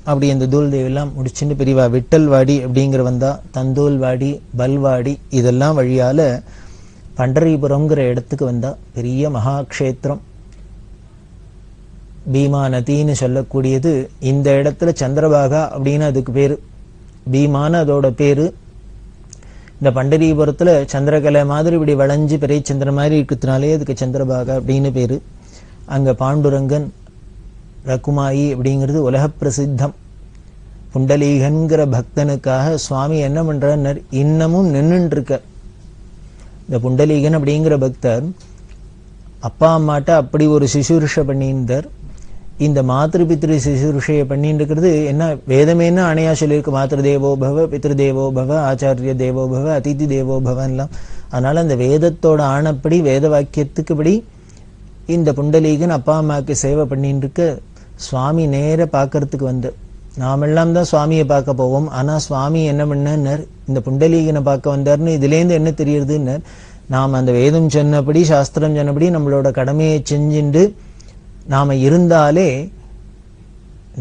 அப்படி இந்த தூள் தேவெல்லாம் முடிச்சுட்டு பெரியவா விட்டல்வாடி அப்படிங்கிற வந்தா, தந்தூல்வாடி, பல்வாடி இதெல்லாம் வழியால பண்டரிபுரம்ங்கிற இடத்துக்கு வந்தா. பெரிய மகாக்ஷேத்திரம், பீமா நதின்னு சொல்லக்கூடியது. இந்த இடத்துல சந்திரபாகா அப்படின்னு அதுக்கு பேரு, பீமான அதோட பேரு. இந்த பண்டரிபுரத்துல சந்திரகலை மாதிரி இப்படி வளைஞ்சு பெரிய சந்திர மாதிரி இருக்கிறதுனாலே அதுக்கு சந்திரபாகா அப்படின்னு பேரு. அங்க பாண்டுரங்கன் ரகுமாயி அப்படிங்கிறது உலக பிரசித்தம். புண்டலீகன்கிற பக்தனுக்காக சுவாமி என்ன பண்றார், இன்னமும் நின்றுட்டு இருக்கார். இந்த புண்டலீகன் அப்படிங்கிற பக்தர் அப்பா அம்மாட்ட அப்படி ஒரு சிசுருஷை பண்ணியிருந்தார். இந்த மாத்திரு பித்ரு சிசுருஷையை பண்ணிட்டு இருக்கிறது என்ன, வேதமேன்னு அணையா சொல்லியிருக்கு, மாத்திரு தேவோ பவ, பித்ரு தேவோ பவ, ஆச்சாரிய தேவோ பவ, அதிதி தேவோ பவன்லாம். அதனால அந்த வேதத்தோட ஆணப்படி, வேத வாக்கியத்துக்குப்படி இந்த புண்டலீகன் அப்பா அம்மாவுக்கு சேவை பண்ணிட்டு இருக்க. சுவாமி நேர பார்க்கறதுக்கு வந்து, நாமெல்லாம் தான் சுவாமியை பார்க்க போவோம், ஆனா சுவாமி என்ன பண்ணார், இந்த புண்டலீகனை பார்க்க வந்தார்னு இதுலேருந்து என்ன தெரியுதுன்னு, நாம் அந்த வேதம் சொன்னபடி சாஸ்திரம் சொன்னபடி நம்மளோட கடமையை செஞ்சுட்டு நாம இருந்தாலே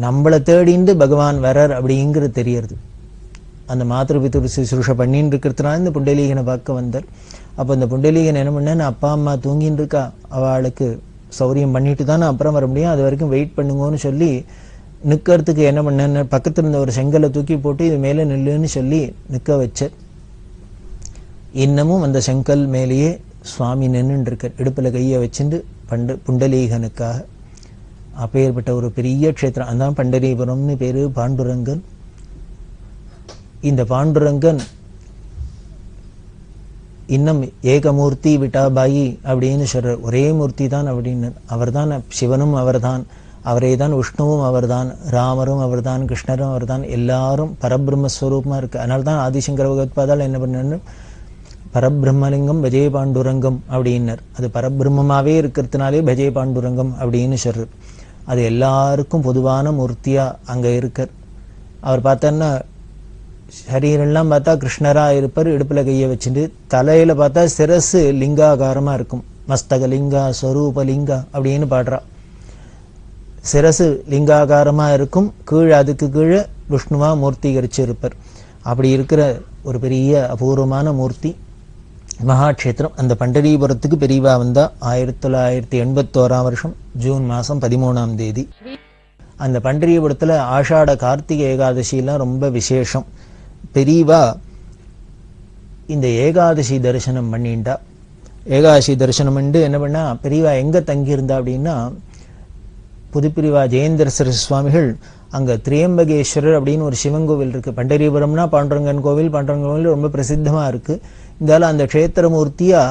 நம்மளை தேடிண்டு பகவான் வரார் அப்படிங்கிறது தெரியறது. அந்த மாத்திரு பித்ரு சுசுரூஷை பண்ணிட்டு இருக்கிறதுனால இந்த புண்டலீகனை பார்க்க வந்தார். அப்போ இந்த புண்டலீகன் என்ன பண்ண, அப்பா அம்மா தூங்கின்னு இருக்கா, அவளுக்கு சௌரியம் பண்ணிட்டு தானே அப்புறம் வர முடியும், அது வரைக்கும் வெயிட் பண்ணுங்கன்னு சொல்லி நிக்கிறதுக்கு என்ன பண்ண, பக்கத்துல இருந்த ஒரு செங்கலை தூக்கி போட்டு இது மேல நில்லுன்னு சொல்லி நிக்க வச்ச. இன்னமும் அந்த செங்கல் மேலேயே சுவாமி நின்றுட்டு இருக்க, இடுப்புல கையை வச்சுட்டு புண்டலீகனுக்காக. அப்பேற்பட்ட ஒரு பெரிய க்ஷேத்திரம், அதான் பண்டரிபுரம்னு பேரு. பாண்டுரங்கன், இந்த பாண்டுரங்கன் இன்னும் ஏகமூர்த்தி விட்டாபாயி அப்படின்னு சொல்ற, ஒரே மூர்த்தி தான் அப்படின்னு. அவர் தான் சிவனும் அவர் தான், அவரே தான் விஷ்ணுவும் அவர் தான், ராமரும் அவர் தான், கிருஷ்ணரும் அவர் தான், எல்லாரும் பரபிரம்மஸ்வரூபமா இருக்கு. அதனால தான் ஆதிசங்கர பகவத்பாதால் என்ன பண்ணு, பரபிரம்மலிங்கம் பஜே பாண்டுரங்கம் அப்படின்னர். அது பரபிரம்மமாவே இருக்கிறதுனாலே பஜே பாண்டுரங்கம் அப்படின்னு சொல்றது. அது எல்லாருக்கும் பொதுவான மூர்த்தியா அங்க இருக்கார். அவர் பார்த்தோன்னா சரீரெல்லாம் பார்த்தா கிருஷ்ணரா இருப்பார், இடுப்புல கையை வச்சுட்டு. தலையில பார்த்தா சிரசு லிங்காகாரமா இருக்கும், மஸ்தக லிங்கா ஸ்வரூப லிங்கா அப்படின்னு பாடுறா. சிரசு லிங்காகாரமா இருக்கும், கீழே அதுக்கு கீழே விஷ்ணுவா மூர்த்திகரிச்சு இருப்பார். அப்படி இருக்கிற ஒரு பெரிய அபூர்வமான மூர்த்தி மகாட்சேத்திரம். அந்த பண்டரிபுரத்துக்கு பெரியவா வந்தா 1981 வருஷம் ஜூன் மாசம் 13ஆம் தேதி. அந்த பண்டரிபுரத்துல ஆஷாட கார்த்திகை ஏகாதசியெல்லாம் ரொம்ப விசேஷம். பெரியவா இந்த ஏகாதசி தரிசனம் பண்ணிண்டா. ஏகாதசி தரிசனம் பண்ணி என்ன பண்ணா, பெரியவா எங்க தங்கியிருந்தா அப்படின்னா, புதுப்பிரிவா ஜெயேந்திர சரஸ்வதி சுவாமிகள் அங்க திரியம்பகேஸ்வரர் அப்படின்னு ஒரு சிவன் கோவில் இருக்கு. பண்டரிபுரம்னா பாண்டுரங்கன் கோவில், பாண்டுரங்கன் கோவில் ரொம்ப பிரசித்தமா இருக்கு. இருந்தாலும் அந்த க்ஷேத்திரமூர்த்தியா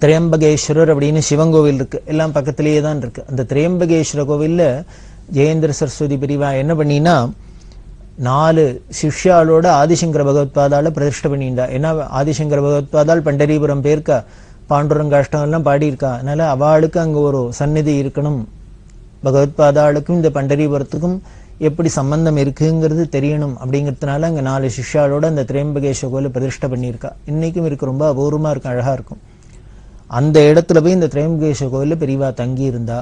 திரியம்பகேஸ்வரர் அப்படின்னு சிவன் கோவில் இருக்கு, எல்லாம் பக்கத்திலேயே தான் இருக்கு. அந்த திரியம்பகேஸ்வர கோவில்ல ஜெயேந்திர சரஸ்வதி பெரியவா என்ன பண்ணினா, 4 சிஷ்யாளோட ஆதிசங்கர பகவத்பாதால பிரதிஷ்டை பண்ணிண்டா. ஏன்னா ஆதிசங்கர பகவத்பாதால் பண்டரிபுரம் பேருக்கா, பாண்டுரங்காஷ்டம் எல்லாம் பாடியிருக்கா. அதனால அவளுக்கு அங்க ஒரு சந்நிதி இருக்கணும், பகவத்பாதாளுக்கும் இந்த பண்டரிபுரத்துக்கும் எப்படி சம்பந்தம் இருக்குங்கிறது தெரியணும் அப்படிங்கிறதுனால அங்க 4 சிஷ்யாளோட அந்த திரியம்பகேஸ்வர கோயில பிரதிஷ்டை பண்ணியிருக்கா. இன்னைக்கும் இருக்கு, ரொம்ப அபூர்வமா இருக்கும், அழகா இருக்கும். அந்த இடத்துல போய் இந்த திரியம்பகேஸ்வர கோயில பெரியவா தங்கி இருந்தா.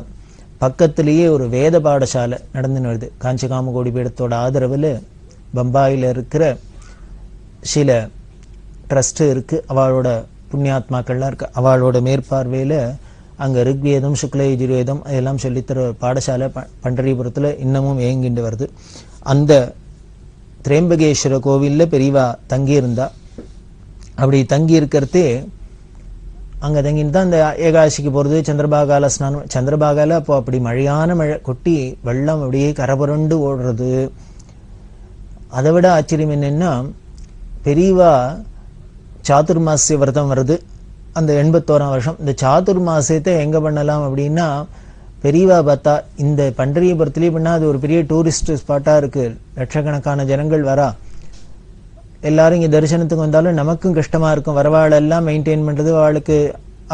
பக்கத்திலேயே ஒரு வேத பாடசாலை நடந்துன்னு வருது. காஞ்சி காமகோடி பீடத்தோட ஆதரவில் பம்பாயில் இருக்கிற சில ட்ரஸ்ட் இருக்கு, அவளோட புண்ணியாத்மாக்கள்லாம் இருக்கு. அவளோட மேற்பார்வையில் அங்கே ரிக்வேதம் சுக்ல யஜுர்வேதம் அதெல்லாம் சொல்லித்தர பாடசாலை பண்டரிபுரத்தில் இன்னமும் இயங்கிட்டு வருது. அந்த திரேம்பகேஸ்வர கோவிலில் பெரியவா தங்கியிருந்தா. அப்படி தங்கி இருக்கிறதே அங்கே தங்கிட்டு தான் இந்த ஏகாதசிக்கு போகிறது, சந்திரபாகால ஸ்நானம். சந்திரபாகால அப்போ அப்படி மழையான மழை கொட்டி வெள்ளம் அப்படியே கரபுரண்டு ஓடுறது. அதை விட ஆச்சரியம் என்னன்னா, பெரியவா சாதுர்மாசிய விரதம் வருது அந்த 81ஆம் வருஷம். இந்த சாதுர்மாசியத்தை எங்கே பண்ணலாம் அப்படின்னா, பெரியவா பார்த்தா இந்த பண்டரிபுரத்துலேயே பண்ணால் அது ஒரு பெரிய டூரிஸ்ட் ஸ்பாட்டாக இருக்குது, லட்சக்கணக்கான ஜனங்கள் வரா. எல்லாரும் இங்கே தரிசனத்துக்கு வந்தாலும் நமக்கும் கஷ்டமாக இருக்கும். வரவாளெல்லாம் மெயின்டைன் பண்ணுறது, அவளுக்கு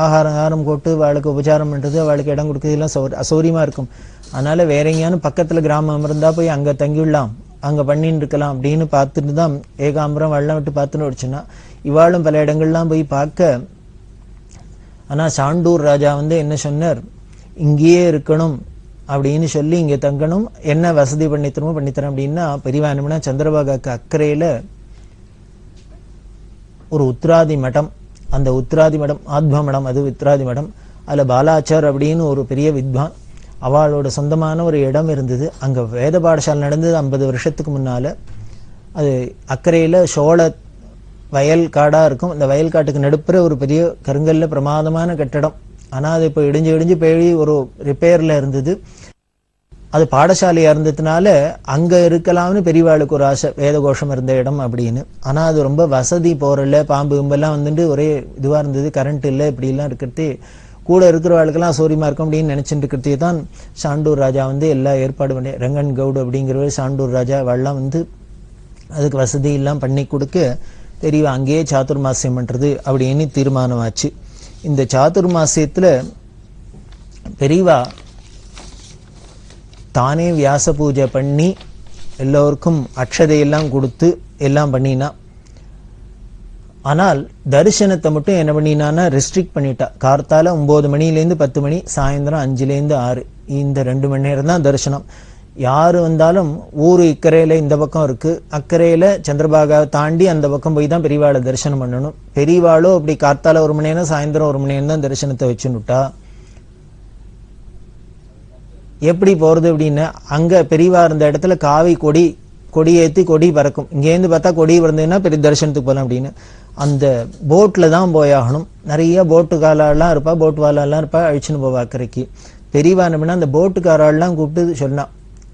ஆகாரம் போட்டு அவளுக்கு உபச்சாரம் பண்ணுறது, அவளுக்கு இடம் கொடுக்குறது எல்லாம் அசௌரியமாக இருக்கும். அதனால் வேற எங்கேயானு பக்கத்தில் கிராமம் இருந்தால் போய் அங்கே தங்கிவிடலாம், அங்கே பண்ணின்னு இருக்கலாம் அப்படின்னு பார்த்துட்டு தான் ஏகாம்பரம் வெள்ளம் விட்டு பார்த்துன்னு வச்சுன்னா இவாளும் பல இடங்கள்லாம் போய் பார்க்க. ஆனால் சாண்டூர் ராஜா என்ன சொன்னார், இங்கேயே இருக்கணும் அப்படின்னு சொல்லி இங்கே தங்கணும், என்ன வசதி பண்ணித்தரமோ பண்ணித்தரேன் அப்படின்னா, பெரியவா என்னன்னா சந்திரபாகாக்கு அக்கறையில் ஒரு உத்ராதி மடம், அந்த உத்ராதி மடம் ஆத்ம மடம், அது உத்ராதி மடம். அதில் பாலாச்சார் அப்படின்னு ஒரு பெரிய வித்வான், அவளோட சொந்தமான ஒரு இடம் இருந்தது. அங்கே வேத பாடசாலை நடந்தது 50 வருஷத்துக்கு முன்னால். அது அக்கறையில் சோழ வயல் காடாக இருக்கும். அந்த வயல் காட்டுக்கு நடுப்புற ஒரு பெரிய கருங்கல்ல பிரமாதமான கட்டடம். ஆனால் அது இப்போ இடிஞ்சு போய் ஒரு ரிப்பேரில் இருந்தது. அது பாடசாலையாக இருந்ததுனால அங்கே இருக்கலாம்னு பெரியவாளுக்கு ஒரு ஆசை, வேதகோஷம் இருந்த இடம் அப்படின்னு. ஆனால் அது ரொம்ப வசதி போகிறல, பாம்பு கும்பெல்லாம் ஒரே இதுவாக இருந்தது, கரண்ட் இல்லை, இப்படிலாம் இருக்கிறதே கூட இருக்கிறவாளுக்கெல்லாம் சௌரியமாக இருக்கும் அப்படின்னு நினச்சிட்டு இருக்கிறதே தான் சாண்டூர் ராஜா எல்லா ஏற்பாடு பண்ணி, ரங்கன் கவுடு அப்படிங்கிறவர் சாண்டூர் ராஜா அவெல்லாம் அதுக்கு வசதி எல்லாம் பண்ணி கொடுக்க பெரியவா அங்கேயே சாதுர்மாசியம் பண்ணுறது அப்படின்னு தீர்மானமாச்சு. இந்த சாதுர்மாசியத்தில் பெரியவா தானே வியாச பூஜை பண்ணி எல்லோருக்கும் அக்ஷதையெல்லாம் கொடுத்து எல்லாம் பண்ணினா. ஆனால் தரிசனத்தை மட்டும் என்ன பண்ணினான்னா ரெஸ்ட்ரிக்ட் பண்ணிட்டா. கார்த்தால 9 மணிலேருந்து 10 மணி, சாயந்தரம் 5லேருந்து 6, இந்த 2 மணி நேரம் தான் தரிசனம். யாரு வந்தாலும் ஊரு இக்கரையில இந்த பக்கம் இருக்கு, அக்கறையில சந்திரபாகாவை தாண்டி அந்த பக்கம் போய் தான் பெரியவாளை தரிசனம் பண்ணணும். பெரியவாளோ அப்படி கார்த்தால 1 மணி நேரம், சாயந்தரம் 1 மணி நேரம் தான் தரிசனத்தை வச்சுன்னுட்டா. எப்படி போறது அப்படின்னா, அங்க பெரியவா இருந்த இடத்துல காவி கொடி ஏற்றி கொடி பறக்கும். இங்கேருந்து பார்த்தா கொடி பறந்ததுன்னா பெரிய தரிசனத்துக்கு போகலாம் அப்படின்னு. அந்த போட்ல தான் போயாகணும். நிறைய போட்டுக்காரெல்லாம் இருப்பா, போட்டு வாழெல்லாம் இருப்பா, அழிச்சுன்னு போவா அக்கறைக்கு. பெரியவா என்ன அந்த போட்டுக்காரெல்லாம் கூப்பிட்டு சொன்னா,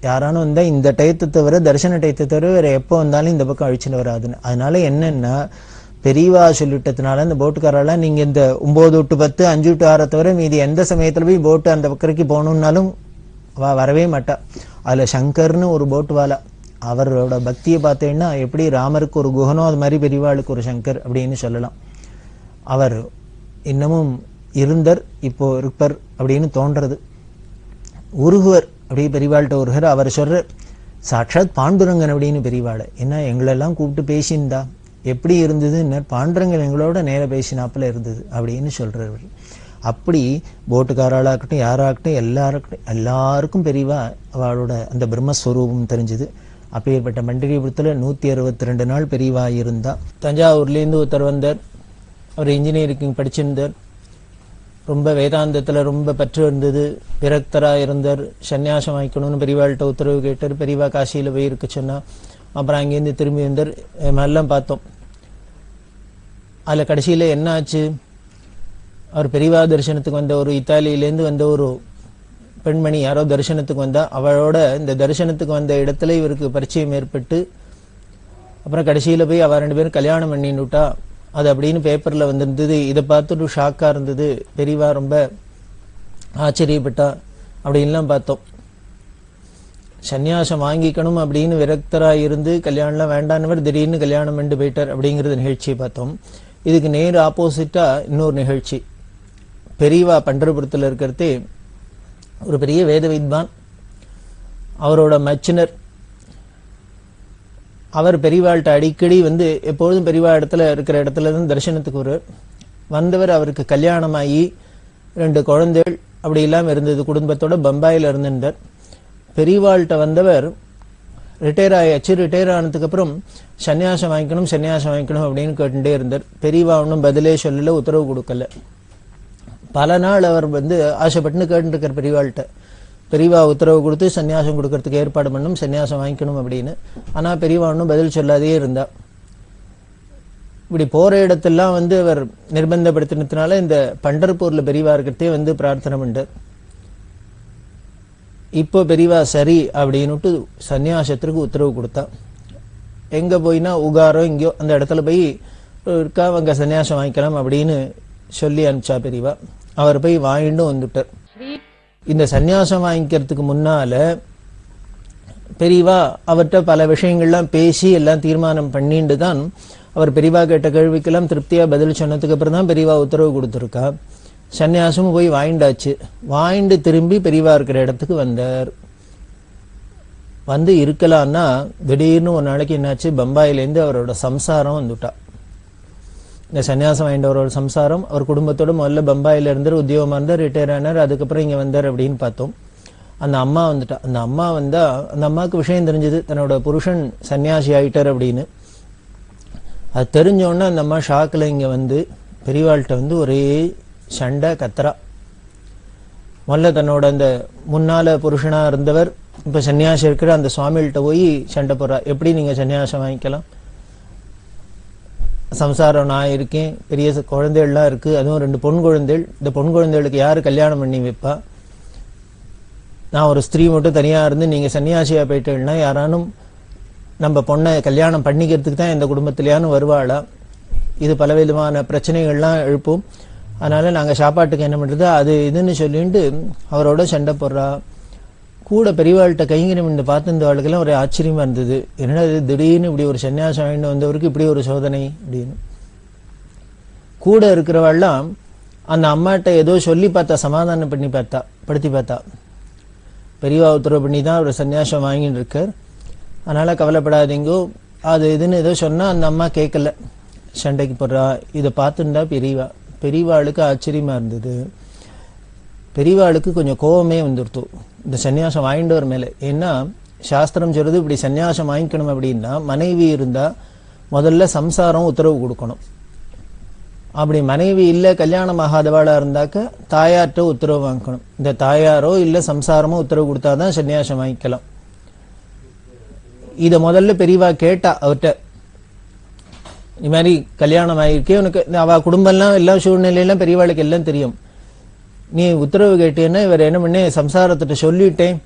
யாரானும் வந்தால் இந்த டயத்தை தவிர, தரிசன டயத்தை தவிர வேற எப்போ வந்தாலும் இந்த பக்கம் அழிச்சுன்னு வராதுன்னு. அதனால என்னன்னா, பெரியவா சொல்லிட்டதுனால இந்த போட்டுக்காரெல்லாம் நீங்க இந்த 9 to 10, 5 to 6 தவிர மீதி எந்த சமயத்துல போய் போட்டு அந்த பக்கரைக்கு போகணும்னாலும் வரவே மாட்டா. அதுல சங்கர்னு ஒரு போட்டு வாழா, அவரோட பக்தியை பார்த்தேன்னா எப்படி ராமருக்கு ஒரு குகனோ அது மாதிரி பெரியவாளுக்கு ஒரு சங்கர் அப்படின்னு சொல்லலாம். அவர் இன்னமும் இருந்தர், இப்போ இருப்பர் அப்படின்னு தோன்றது. உருகுவர் அப்படி பெரியவாள்கிட்ட ஒருவர், அவர் சொல்ற சாட்சாத் பாண்டுரங்கன் அப்படின்னு பெரியவாளை. ஏன்னா எங்களெல்லாம் கூப்பிட்டு பேசியிருந்தா எப்படி இருந்ததுன்னு, பாண்டுரங்கன் எங்களோட நேர பேசினாப்புல இருந்தது அப்படின்னு சொல்றவர். அப்படி போட்டுக்காராளாக இருக்கட்டும், யாராகட்டும், எல்லாருக்கும் பெரியவா அவளோட அந்த பிரம்மஸ்வரூபம் தெரிஞ்சுது. அப்பேற்பட்ட பண்டரிபுரத்தில் 162 நாள் பெரியவா இருந்தா. தஞ்சாவூர்லேருந்து ஒருத்தர் வந்தார், அவர் இன்ஜினியரிங் படிச்சிருந்தார், ரொம்ப வேதாந்தத்தில் ரொம்ப பற்று இருந்தது, விரக்தராக இருந்தார். சன்னியாசம் வாங்கிக்கணும்னு பெரியவாள்கிட்ட உத்தரவு கேட்டார். பெரியவா காசியில் போய் இருக்க சொன்னா. அப்புறம் அங்கேருந்து திரும்பி வந்தார். எல்லாம் பார்த்தோம். அதில் கடைசியில் என்ன ஆச்சு, அவர் பெரியவா தரிசனத்துக்கு வந்த ஒரு இத்தாலியிலேருந்து வந்த ஒரு பெண்மணி யாரோ தரிசனத்துக்கு வந்தா, அவளோட இந்த தரிசனத்துக்கு வந்த இடத்துல இவருக்கு பரிச்சயம் ஏற்பட்டு, அப்புறம் கடைசியில் போய் அவ 2 பேரும் கல்யாணம் பண்ணிட்டுட்டா. அது அப்படின்னு பேப்பரில் வந்திருந்தது. இதை பார்த்துட்டு ஷாக்காக இருந்தது. பெரியவா ரொம்ப ஆச்சரியப்பட்டா அப்படின்லாம் பார்த்தோம். சன்னியாசம் வாங்கிக்கணும் அப்படின்னு விரக்தராக இருந்து கல்யாணம்லாம் வேண்டானவர் திடீர்னு கல்யாணம் பண்ணி போயிட்டார் அப்படிங்கிறது நிகழ்ச்சியை பார்த்தோம். இதுக்கு நேர் ஆப்போசிட்டா இன்னொரு நிகழ்ச்சி. பெரியவா பண்டரிபுரத்தில் இருக்கிறதே ஒரு பெரிய வேத வித்வான், அவரோட மச்சினர். அவர் பெரியவாள்கிட்ட அடிக்கடி எப்பொழுதும் பெரியவா இருக்கிற இடத்துல இருந்து தரிசனத்துக்கு வந்தவர். அவருக்கு கல்யாணமாகி 2 குழந்தைகள், அப்படி இல்லாமல் இருந்தது. குடும்பத்தோட பம்பாயில் இருந்திருந்தார். பெரியவாள்கிட்ட வந்தவர் ரிட்டையர் ஆயாச்சு. ரிட்டையர் ஆனதுக்கு அப்புறம் சன்னியாசம் வாங்கிக்கணும் அப்படின்னு கேட்டுட்டே இருந்தார். பெரியவா ஒன்றும் பதிலே சொல்லல, உத்தரவு கொடுக்கல. பல நாள் அவர் ஆசைப்பட்டுன்னு கேட்டுட்டு இருக்கார் பெரியவாள்கிட்ட. பெரியவா உத்தரவு கொடுத்து சன்னியாசம் கொடுக்கறதுக்கு ஏற்பாடு பண்ணணும், சன்னியாசம் வாங்கிக்கணும் அப்படின்னு. ஆனா பெரியவா ஒன்றும் பதில் சொல்லாதே இருந்தா. இப்படி போற இடத்தெல்லாம் அவர் நிர்பந்தப்படுத்தினதுனால இந்த பண்டர்பூர்ல பெரியவா இருக்கிறதே பிரார்த்தனை பண்ணார். இப்போ பெரியவா சரி அப்படின்னுட்டு சன்னியாசத்திற்கு உத்தரவு கொடுத்தா. எங்க போயினா உகாரோ இங்கோ அந்த இடத்துல போய் இருக்கா, அங்க சன்னியாசம் வாங்கிக்கலாம் அப்படின்னு சொல்லி அனுப்பிச்சா பெரியவா. அவர் போய் வாங்கிட்டு வந்துட்டார். இந்த சன்னியாசம் வாங்கிக்கிறதுக்கு முன்னால பெரியவா அவர்கிட்ட பல விஷயங்கள்லாம் பேசி எல்லாம் தீர்மானம் பண்ணிட்டு தான் அவர் பெரியவா கேட்ட கேள்விக்கெல்லாம் திருப்தியா பதில் சொன்னதுக்கு அப்புறம் தான் பெரியவா உத்தரவு கொடுத்துருக்கா. சன்னியாசமும் போய் வாங்கிண்டாச்சு. வாங்கிட்டு திரும்பி பெரியவா இருக்கிற இடத்துக்கு வந்தார். இருக்கலாம்னா திடீர்னு ஒரு நாளைக்கு என்னாச்சு, பம்பாயிலேருந்து அவரோட சம்சாரம் வந்துட்டா. இந்த சன்னியாசம் வாங்கிட்டவரோட சம்சாரம் அவர் குடும்பத்தோட முதல்ல பம்பாயில இருந்தார், உத்தியோகமா இருந்தார், ரிட்டையர் ஆனார். அதுக்கப்புறம் இங்க வந்தார் அப்படின்னு பார்த்தோம். அந்த அம்மா வந்துட்டா. அந்த அம்மா வந்தா அந்த அம்மாவுக்கு விஷயம் தெரிஞ்சது, தன்னோட புருஷன் சன்னியாசி ஆயிட்டார் அப்படின்னு. அது தெரிஞ்சோன்னா அந்த அம்மா ஷாக்கில் இங்க பெரியவாள்கிட்ட ஒரே சண்டை கத்தரா. முதல்ல தன்னோட அந்த முன்னால புருஷனா இருந்தவர் இப்ப சன்னியாசி இருக்கிற அந்த சுவாமிகிட்ட போய் சண்டை போடுறா. எப்படி நீங்க சன்னியாசம் வாங்கிக்கலாம்? சம்சாரம் நான் இருக்கேன், பெரிய குழந்தைகள்லாம் இருக்கு, அதுவும் 2 பொன் குழந்தைகள். இந்த பொன் குழந்தைகளுக்கு யாரு கல்யாணம் பண்ணி வைப்பா? நான் ஒரு ஸ்திரீ மட்டும் தனியா இருந்து நீங்க சன்னியாசியா போயிட்டேன்னா யாரானும் நம்ம பொண்ணை கல்யாணம் பண்ணிக்கிறதுக்கு தான் இந்த குடும்பத்திலேயானு வருவாளா? இது பலவிதமான பிரச்சனைகள்லாம் எழுப்பும். அதனால நாங்க சாப்பாட்டுக்கு என்ன பண்றது அது இதுன்னு சொல்லிட்டு அவரோட சண்டை போடுறா. கூட பெரியவாள்கிட்ட கைங்கரியம் பார்த்து இந்த வாழ்க்கெல்லாம் ஒரு ஆச்சரியமா இருந்தது. என்னடா இது திடீர்னு இப்படி ஒரு சன்னியாசம் வாங்கிட்டு வந்தவருக்கு இப்படி ஒரு சோதனை அப்படின்னு. கூட இருக்கிறவாள்லாம் அந்த அம்மாட்ட ஏதோ சொல்லி பார்த்தா, சமாதானம் படுத்தி பார்த்தா. பெரியவா உத்தரவு பண்ணி தான் அவர் சன்னியாசம் வாங்கிட்டு இருக்கார், அதனால கவலைப்படாதீங்கோ அது இதுன்னு ஏதோ சொன்னா அந்த அம்மா கேட்கல, சண்டைக்கு போடுறா. இதை பார்த்துட்டா பெரியவாளுக்கு ஆச்சரியமா இருந்தது. பெரியவாளுக்கு கொஞ்சம் கோபமே வந்துடுத்து இந்த சன்னியாசம் வாங்கிட்டவர் மேல. ஏன்னா சாஸ்திரம் சொல்றது இப்படி சன்னியாசம் வாங்கிக்கணும் அப்படின்னா மனைவி இருந்தா முதல்ல சம்சாரம் உத்தரவு கொடுக்கணும். அப்படி மனைவி இல்ல கல்யாணம் ஆகாதவாளா இருந்தாக்க தாயார்கிட்ட உத்தரவு வாங்கிக்கணும். இந்த தாயாரோ இல்ல சம்சாரமோ உத்தரவு கொடுத்தாதான் சன்னியாசம் வாங்கிக்கலாம். இத முதல்ல பெரியவா கேட்டா அவர்கிட்ட, இது மாதிரி கல்யாணம் ஆகிருக்கே உனக்கு, அவ குடும்பம்லாம் எல்லா சூழ்நிலையெல்லாம் பெரியவாளுக்கு எல்லாம் தெரியும். நீ உத்தரவு கேட்டேன்னா இவர் என்ன பண்ணே சம்சாரத்திட்ட சொல்லிட்டேன்,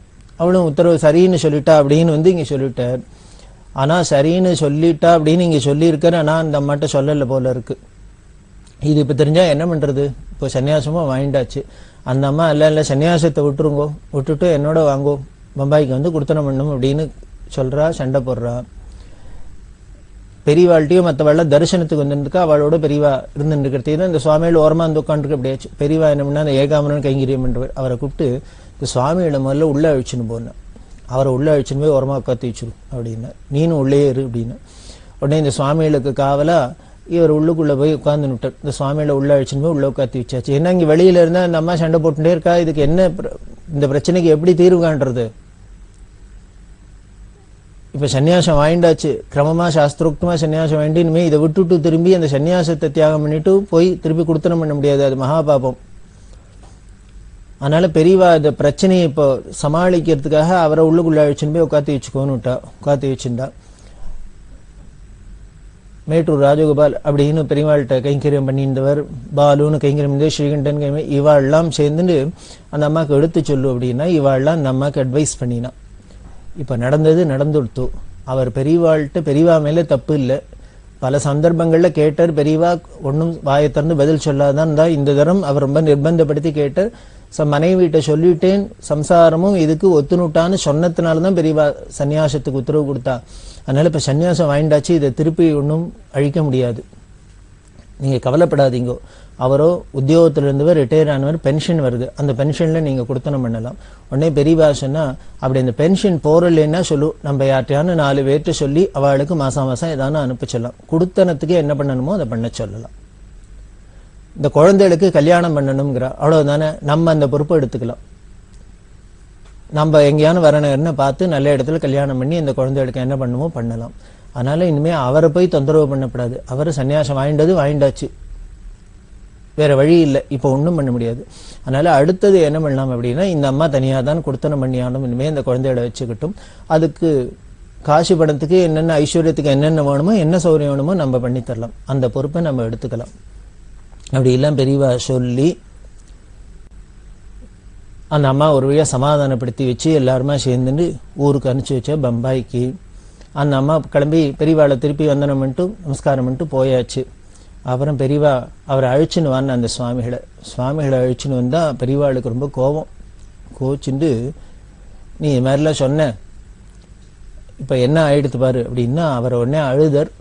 அவளும் உத்தரவு சரின்னு சொல்லிட்டா அப்படின்னு இங்க சொல்லிட்டார். ஆனா சரின்னு சொல்லிட்டா அப்படின்னு இங்க சொல்லியிருக்காரு, ஆனா அந்த அம்மாட்ட சொல்லல போல இருக்கு. இது இப்ப தெரிஞ்சா என்ன பண்றது? இப்போ சன்னியாசமா வாங்கிட்டாச்சு. அந்த அம்மா இல்ல சன்னியாசத்தை விட்டுருங்கோ, விட்டுட்டு என்னோட வாங்கோ, பம்பாய்க்கு குடுத்தனம் பண்ணும் அப்படின்னு சொல்றா, சண்டை போடுறா. பெரியவாழ்கிட்டையும் மற்றவாள் தரிசனத்துக்கு வந்துருக்கா, அவளோட பெரியவா இருந்துருக்கிறதே தான் இந்த சுவாமியில ஓரமா உட்காந்துருக்கு. அப்படியாச்சு பெரியவா என்ன பண்ணா அந்த ஏகாமரன் கைங்கரியம் பண்றவர் அவரை கூப்பிட்டு இந்த சுவாமியிட முதல்ல உள்ள அழிச்சுன்னு போன, அவரை உள்ள அழிச்சுன்னு போய் ஓரமா உட்காந்து வச்சிரும் அப்படின்னா, நீனும் உள்ளே இரு அப்படின்னு. உடனே இந்த சுவாமிகளுக்கு காவலா இவர் உள்ளுக்குள்ள போய் உட்கார்ந்து விட்டார். இந்த சுவாமியில உள்ள அழிச்சுன்னு போய் உள்ள உட்காந்து வச்சாச்சு. ஏன்னா இங்க வெளியில இருந்தா இந்த அம்மா சண்டை போட்டுட்டே இருக்கா, இதுக்கு என்ன இந்த பிரச்சனைக்கு எப்படி தீர்வு காண்றது? இப்ப சன்னியாசம் வாங்கிண்டாச்சு, கிரமமா சாஸ்திரோக்தமா சன்னியாசம் வாங்கி இனிமே இதை விட்டுட்டு திரும்பி அந்த சன்னியாசத்தை தியாகம் பண்ணிட்டு போய் திருப்பி கொடுத்தனம் பண்ண முடியாது, அது மகாபாபம். அதனால பெரியவா இந்த பிரச்சனையை இப்போ சமாளிக்கிறதுக்காக அவரை உள்ளுக்குள்ள அழிச்சுன்னு போய் உட்காந்து வச்சுக்கோன்னு விட்டா. உட்காந்து வச்சுட்டா. மேட்டூர் ராஜகோபால் அப்படின்னு பெரியவாள்கிட்ட கைங்கரியம் பண்ணியிருந்தவர், பாலுன்னு கைங்கரியம் பண்ணி ஸ்ரீகண்டன் இவாள்லாம் சேர்ந்துட்டு அந்த அம்மாவுக்கு எடுத்து சொல்லு அப்படின்னா இவாள்லாம் அந்த அம்மாவுக்கு அட்வைஸ் பண்ணினா. இப்ப நடந்தது நடந்துடுத்து. அவர் பெரியவாள்கிட்ட பெரியவா மேல தப்பு இல்லை, பல சந்தர்ப்பங்கள்ல கேட்டார், பெரியவா ஒன்னும் வாயை திறந்து பதில் சொல்லாதான் தான். இந்த தரம் அவர் ரொம்ப நிர்பந்தப்படுத்தி கேட்டார். மனைவிட்ட சொல்லிட்டேன், சம்சாரமும் இதுக்கு ஒத்துணுட்டான்னு சொன்னதுனாலதான் பெரியவா சன்னியாசத்துக்கு உத்தரவு கொடுத்தா. அதனால இப்ப சன்னியாசம் வாங்கிண்டாச்சு, இதை திருப்பி ஒன்றும் அழிக்க முடியாது, நீங்க கவலைப்படாதீங்க. அவரோ உத்தியோகத்துல இருந்தவர் ரிட்டையர் ஆனவர், பென்ஷன் வருது, அந்த பென்ஷன்ல நீங்க கொடுத்தனம் பண்ணலாம். உடனே பெரியவா சொன்னா அப்படி அந்த பென்ஷன் போறலைன்னா சொல்லு, நம்ம யார்ட்டையான 4 பேர்ட்ட சொல்லி அவளுக்கு மாசம் மாசம் ஏதானு அனுப்பிச்சலாம், கொடுத்தனத்துக்கு என்ன பண்ணணுமோ அதை பண்ண சொல்லலாம். இந்த குழந்தைகளுக்கு கல்யாணம் பண்ணணுங்கிறா, அவ்வளவுதானே. நம்ம அந்த பொறுப்பை எடுத்துக்கலாம். நம்ம எங்கேயான வரணும்னு பார்த்து நல்ல இடத்துல கல்யாணம் பண்ணி இந்த குழந்தைகளுக்கு என்ன பண்ணுமோ பண்ணலாம். அதனால இனிமே அவரை போய் தொந்தரவு பண்ணப்படாது. அவர் சன்னியாசம் வாங்கிண்டாச்சு, வேற வழி இல்லை, இப்போ ஒன்றும் பண்ண முடியாது. அதனால அடுத்தது என்ன பண்ணலாம் அப்படின்னா, இந்த அம்மா தனியாக தான் கொடுத்தனம் பண்ணியாலும் இனிமே இந்த குழந்தையோட வச்சுக்கிட்டும் அதுக்கு காசு பணத்துக்கு என்னென்ன ஐஸ்வர்யத்துக்கு என்னென்ன வேணுமோ என்ன சௌகரியம் வேணுமோ நம்ம பண்ணித்தரலாம். அந்த பொறுப்பை நம்ம எடுத்துக்கலாம். அப்படி எல்லாம் பெரியவா சொல்லி அந்த அம்மா ஒரு வழியா சமாதானப்படுத்தி வச்சு எல்லாருமா சேர்ந்துட்டு ஊருக்கு அனுப்பிச்சு வச்சா பம்பாய்க்கு. அந்த அம்மா கிளம்பி பெரியவாளை திருப்பி வந்தனம் பண்ணிட்டு நமஸ்காரம் பண்ணிட்டு போயாச்சு. அப்புறம் பெரியவா அவரை அழிச்சுன்னு வான்னு அந்த சுவாமிகளை அழிச்சுன்னு வந்தா பெரியவாளுக்கு ரொம்ப கோச்சுண்டு, நீ இது மாதிரிலாம் சொன்ன, இப்ப என்ன ஆயிடுத்து பாரு அப்படின்னா அவரை உடனே அழுதர்.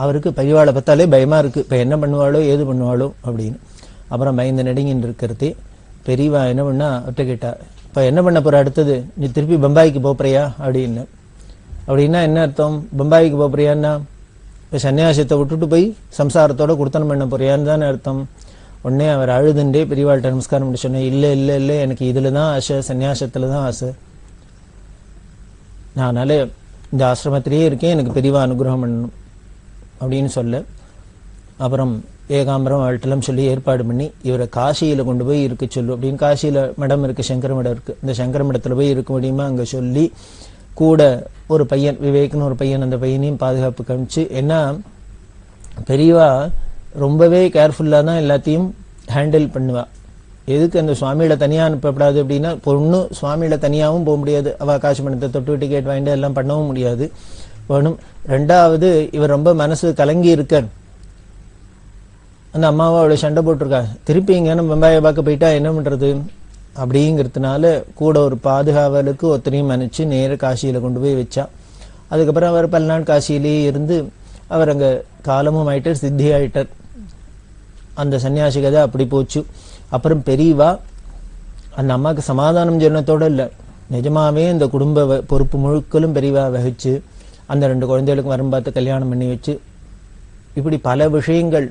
அவருக்கு பெரியவாளை பார்த்தாலே பயமா இருக்கு, இப்ப என்ன பண்ணுவாளோ ஏது பண்ணுவாளோ அப்படின்னு. அப்புறம் பயந்து நடுங்கின்னு இருக்கிறதே பெரியவா என்ன பண்ணா அவர்கிட்ட கேட்டா, இப்ப என்ன பண்ண போற அடுத்தது, நீ திருப்பி பம்பாய்க்கு போறியா அப்படின்னு. அப்படின்னா என்ன அர்த்தம், பம்பாய்க்கு போறியான்னா இப்ப சன்னியாசத்தை விட்டுட்டு போய் சம்சாரத்தோட கொடுத்தனம் பண்ண போறியான்னு தானே அர்த்தம். உடனே அவர் அழுதுண்டே பெரியவாள்கிட்ட நமஸ்காரம் பண்ணி சொன்னேன், இல்ல இல்ல இல்ல எனக்கு இதுலதான் ஆசை, சன்னியாசத்துலதான் ஆசை, நான் அதனால இந்த ஆசிரமத்திலேயே இருக்கேன், எனக்கு பெரியவா அனுகிரகம் பண்ணணும் அப்படின்னு சொல்ல. அப்புறம் ஏகாம்பரம் அவள்கிட்டலாம் சொல்லி ஏற்பாடு பண்ணி இவரை காசியில கொண்டு போய் இருக்க சொல்லு அப்படின்னு. காசியில மடம் இருக்கு, சங்கர மடம் இருக்கு, இந்த சங்கர மடத்துல போய் இருக்க முடியுமா அங்க சொல்லி, கூட ஒரு பையன் விவேக்னு ஒரு பையன், அந்த பையனையும் பாதுகாப்பு காமிச்சு. ஏன்னா பெரியவா ரொம்பவே கேர்ஃபுல்லா தான் எல்லாத்தையும் ஹேண்டில் பண்ணுவா. எதுக்கு அந்த சுவாமியில தனியா அனுப்பப்படாது அப்படின்னா, பொண்ணு சுவாமியில தனியாவும் போக முடியாது, அவ காசு பணத்தை தொட்டு டிக்கெட் வாங்கிட்டு எல்லாம் பண்ணவும் முடியாது வேணும். ரெண்டாவது இவர் ரொம்ப மனசு கலங்கி இருக்கார். அந்த அம்மாவை அவளை சண்டை போட்டிருக்கா, திருப்பி இங்க பம்பாயை பார்க்க போயிட்டா என்ன பண்றது அப்படிங்கிறதுனால கூட ஒரு பாதுகாவலுக்கு ஒத்தனையும் நினைச்சு நேர காசியில கொண்டு போய் வச்சா. அதுக்கப்புறம் அவர் பல நாள் காசியிலேயே இருந்து அவர் அங்க காலமும் ஆயிட்டார், சித்தி ஆயிட்டார். அந்த சன்னியாசி கதை அப்படி போச்சு. அப்புறம் பெரியவா அந்த அம்மாவுக்கு சமாதானம் ஜனத்தோட இல்ல, நிஜமாவே இந்த குடும்ப பொறுப்பு முழுக்களும் பெரியவா வகிச்சு அந்த 2 குழந்தைகளுக்கும் வரும் பார்த்து கல்யாணம் பண்ணி வச்சு இப்படி பல விஷயங்கள்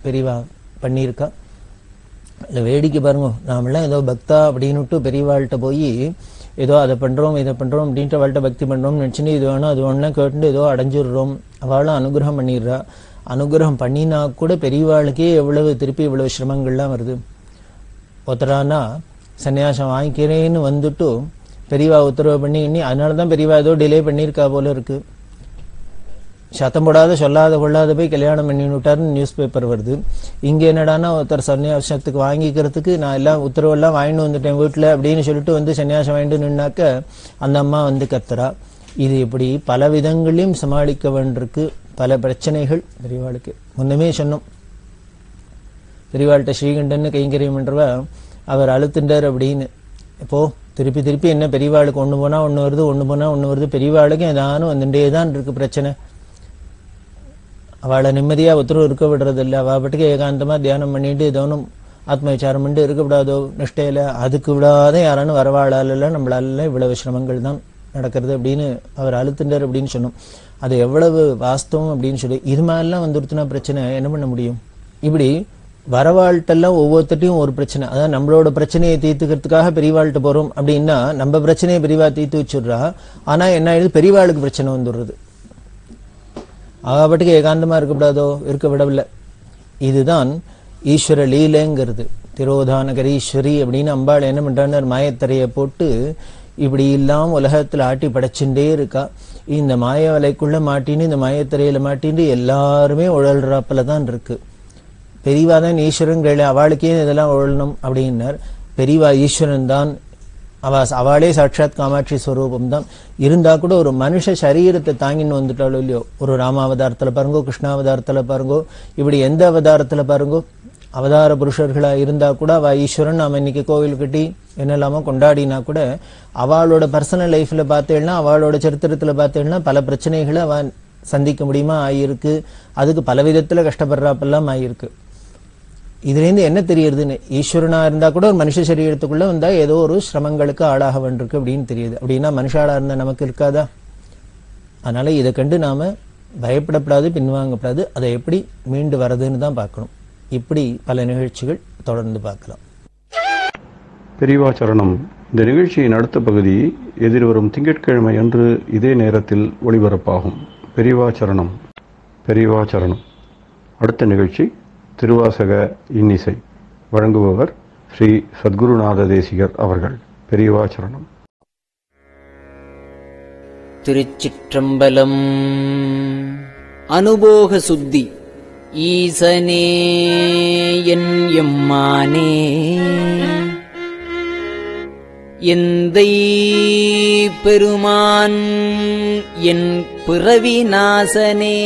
பெரியவா பண்ணியிருக்கா. இல்லை வேடிக்கை பாருங்க, நாமெல்லாம் ஏதோ பக்தா அப்படின்னுட்டு பெரியவாள்கிட்ட போய் ஏதோ அதை பண்றோம் இதை பண்றோம் அப்படின்ட்டு அவள்கிட்ட பக்தி பண்றோம்னு நினைச்சுன்னு இது வேணும் அது வேணும்லாம் கேட்டு ஏதோ அடைஞ்சிடுறோம். அவளும் அனுகிரகம் பண்ணிடுறா. அனுகிரகம் பண்ணினா கூட பெரியவாளுக்கே திருப்பி இவ்வளவு சிரமங்கள்லாம் வருது. ஒருத்தரானா சன்னியாசம் வாங்கிக்கிறேன்னு வந்துட்டு பெரியவா உத்தரவு பண்ணி அதனாலதான் பெரியவா ஏதோ டிலே பண்ணியிருக்கா போல இருக்கு. சத்தம் போடாத சொல்லாத கொள்ளாத போய் கல்யாணம் பண்ணிவிட்டாருன்னு நியூஸ் பேப்பர் வருது. இங்க என்னடானா ஒருத்தர் சன்னியாசத்துக்கு வாங்கிக்கிறதுக்கு நான் எல்லாம் உத்தரவெல்லாம் வாங்கிட்டு வந்துட்டேன் வீட்டுல அப்படின்னு சொல்லிட்டு வந்து சன்னியாசம் வாங்கிட்டு நின்னாக்க அந்த அம்மா வந்து கத்துறா. இது இப்படி பல விதங்களையும் சமாளிக்க வேண்டியிருக்கு. பல பிரச்சனைகள் பெரியவாளுக்கு. முன்னமே சொன்னோம், பெரியவாள்கிட்ட ஸ்ரீகண்டன் கைங்கரியம் பண்றவா அவர் அழுத்துண்டார் அப்படின்னு. இப்போ திருப்பி திருப்பி என்ன பெரியவாளுக்கு ஒண்ணு போனா ஒண்ணு வருது, ஒண்ணு போனா ஒண்ணு வருது. பெரியவாளுக்கு ஏதானும் வந்துட்டே தான் இருக்கு பிரச்சனை. அவளை நிம்மதியா உத்தரவு இருக்க விடுறது இல்லை. அவ பாட்டுக்கு ஏகாந்தமா தியானம் பண்ணிட்டு ஏதோனும் ஆத்ம விசாரம் பண்ணிட்டு இருக்கக்கூடாதோ நிஷ்டையில, அதுக்கு விடாத யாரானு வரவாளால நம்மளால இவ்வளவு சிரமங்கள் தான் நடக்கிறது அப்படின்னு அவர் அழுத்துண்டார் அப்படின்னு சொன்னோம். அது எவ்வளவு வாஸ்தவம் அப்படின்னு சொல்லி இது மாதிரிலாம் வந்துடுத்துனா பிரச்சனை என்ன பண்ண முடியும்? இப்படி வரவாழ்கிட்டெல்லாம் ஒவ்வொருத்தையும் ஒரு பிரச்சனை. அதான் நம்மளோட பிரச்சனையை தீர்த்துக்கிறதுக்காக பெரியவாழ்கிட்ட போறோம் அப்படின்னா நம்ம பிரச்சனையை பெரியவா தீர்த்து வச்சுடுறா. ஆனா என்ன ஆயிடுது, பெரியவாளுக்கு பிரச்சனை வந்துடுறது. பாட்டுக்கு ஏகாந்தமா இருக்க விடவில்லை. இதுதான் ஈஸ்வர லீலைங்கிறது. திரோதானகரீஸ்வரி அப்படின்னு அம்பாள் என்ன பண்றான்னு மாயத்தரையை போட்டு இப்படி இல்லாம உலகத்துல ஆட்டி படைச்சுட்டே இருக்கா. இந்த மாய வலைக்குள்ள மாட்டின்னு இந்த மாயத்தரையில மாட்டின்னு எல்லாருமே உழல்றாப்புலதான் இருக்கு. பெரியவாதான் ஈஸ்வரன் கேளு, அவளுக்கே இதெல்லாம் உழணும் அப்படின்னார். பெரியவா ஈஸ்வரன் தான், அவளே சாட்சாத் காமாட்சி ஸ்வரூபம் தான். இருந்தா கூட ஒரு மனுஷ சரீரத்தை தாங்கின்னு வந்துட்டாலும் இல்லையோ, ஒரு ராமாவதாரத்துல பாருங்கோ, கிருஷ்ணாவதாரத்துல பாருங்கோ, இப்படி எந்த அவதாரத்துல பாருங்கோ, அவதார புருஷர்களா இருந்தா கூட அவ ஈஸ்வரன் நாம இன்னைக்கு கோவில் கட்டி என்னெல்லாமோ கொண்டாடினா கூட அவளோட பர்சனல் லைஃப்ல பார்த்தேன்னா, அவளோட சரித்திரத்துல பார்த்தேன்னா பல பிரச்சனைகளை அவ சந்திக்க முடியுமா ஆயிருக்கு. அதுக்கு பல விதத்துல கஷ்டப்படுறாப்பெல்லாம் ஆயிருக்கு. இதுல இருந்து என்ன தெரியுதுன்னு, ஈஸ்வரனா இருந்தா கூட ஒரு மனுஷ சரீரத்துக்குள்ள வந்தா ஏதோ ஒரு சிரமங்களுக்கு ஆளாக வேண்டியிருக்கு அப்படின்னு தெரியுது. அப்படின்னா மனுஷாளா இருந்தா நமக்கு இருக்காதா? அதனால இதை கண்டு நாம பயப்படப்படாது, பின்வாங்கப்படாது. அதை எப்படி மீண்டு வர்றதுன்னு தான் பார்க்கணும். இப்படி பல நிகழ்ச்சிகள் தொடர்ந்து பார்க்கலாம். பெரியவா சரணம். இந்த நிகழ்ச்சியின் அடுத்த பகுதி எதிர்வரும் திங்கட்கிழமை அன்று இதே நேரத்தில் ஒளிபரப்பாகும். பெரியவா சரணம். பெரியவா சரணம். அடுத்த நிகழ்ச்சி திருவாசக இன்னிசை. வழங்குபவர் ஸ்ரீ சத்குருநாத தேசிகர் அவர்கள். பெரியவா சரணம். திருச்சிற்றம்பலம். அனுபோக சுத்தி. ஈசனே என் எம்மானே எந்தை பெருமான் என் பிறவி நாசனே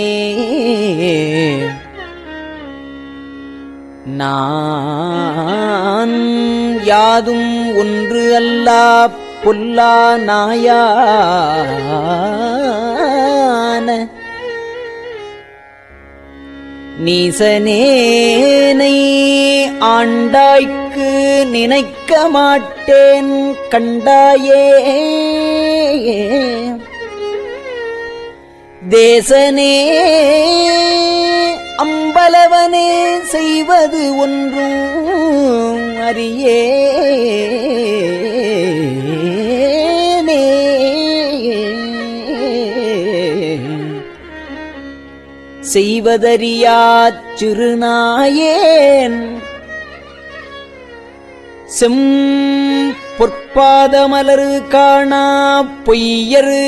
நான் யாதும் ஒன்று அல்லா பொல்லா நாயான நீசனேனை ஆண்டாய்க்கு நினைக்க மாட்டேன் கண்டாயே தேசனே அம்பலவனே செய்வது ஒன்றும் அறியேனே செய்வதறியாச் சிறுநாயேன் செம் பொற்பாதமலரு காணா பொய்யரு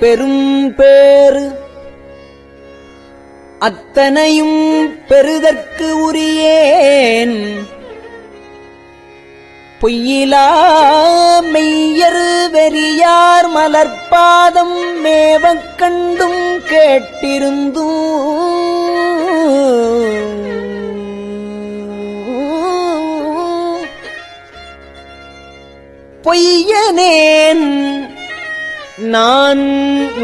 பெரும் பேறு அத்தனையும் பெறுதற்கு உரியேன் பொய்யிலா மெய்யரு வெறியார் மலர்பாதம் மேவக் கண்டும் கேட்டிருந்தும் பொய்யனேன் நான்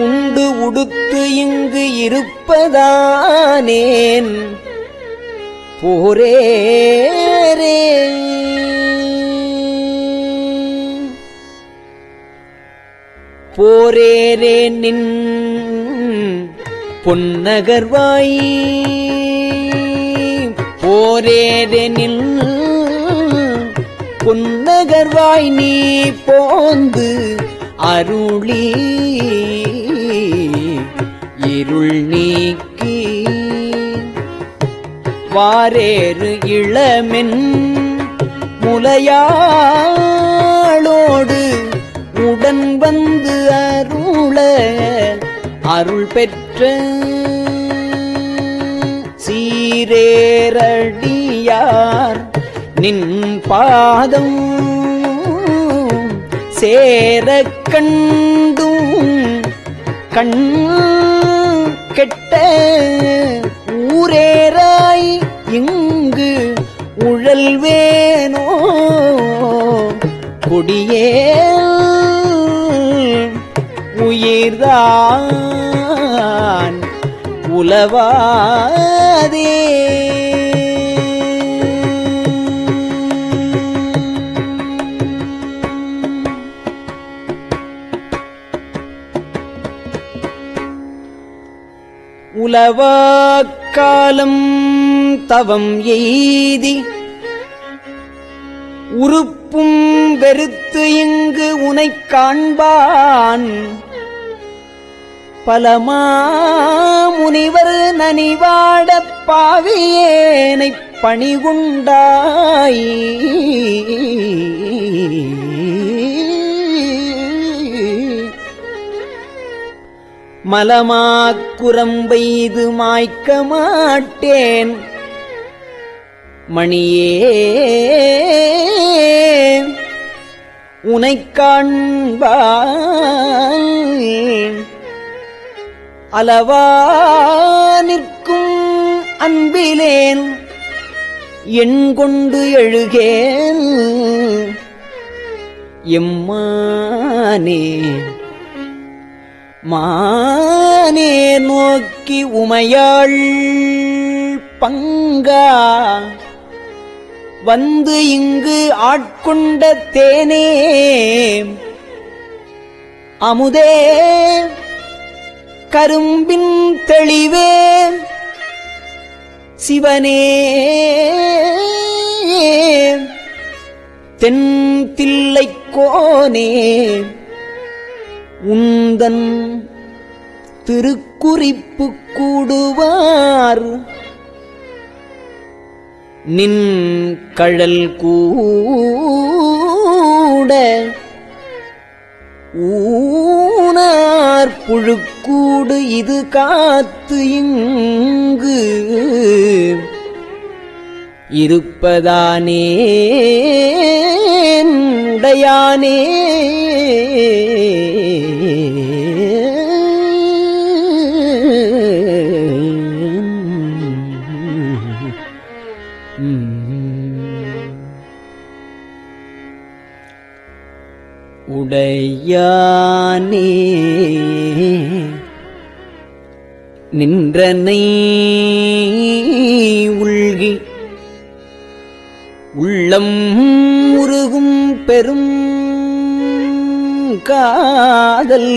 உண்டு உடுத்து இங்கு இருப்பதானேன் போரேரே போரேரே நின் பொன்னகர்வாய் போரேரே நின் பொன்னகர்வாய் நீ போந்து அருளி இருள் நீக்கி வாரேறு இளமென் முலையாளோடு உடன் வந்து அருள அருள் பெற்ற சீரேரடியார் நின் பாதம் சேரக் கண்டும் கண் கெட்ட ஊரேராய் இங்கு உழல்வேனோ கொடியே உயிர்தான் உலவாதே உலவாக்காலம் தவம் எய்தி உறுப்பும் வெறுத்து இங்கு உனைக் காண்பான் பலமா முனிவர் நனிவாடப் பாவியேனைப் பணிகுண்டாய் மலமாக்குரம்பெய்து மாய்க்க மாட்டேன் மணியே உனைக் காண்பான் அளவா நிற்கும் அன்பிலேன் என் கொண்டு எழுகேன் எம்மானே மானே நோக்கி உமையாள் பங்கா வந்து இங்கு ஆட்கொண்ட தேனே அமுதே கரும்பின் தெளிவே சிவனே தென் தில்லைக்கோனே உந்தன் திருக்குறிப்பு கூடுவார் நின் கழல் கூட ஊனார் புழுக்கூடு இது காத்து இங்கு இருப்பதானே உடையானே உடையானே நின்றனை உள்கி உள்ளம் உருகும் பெரும் காதல்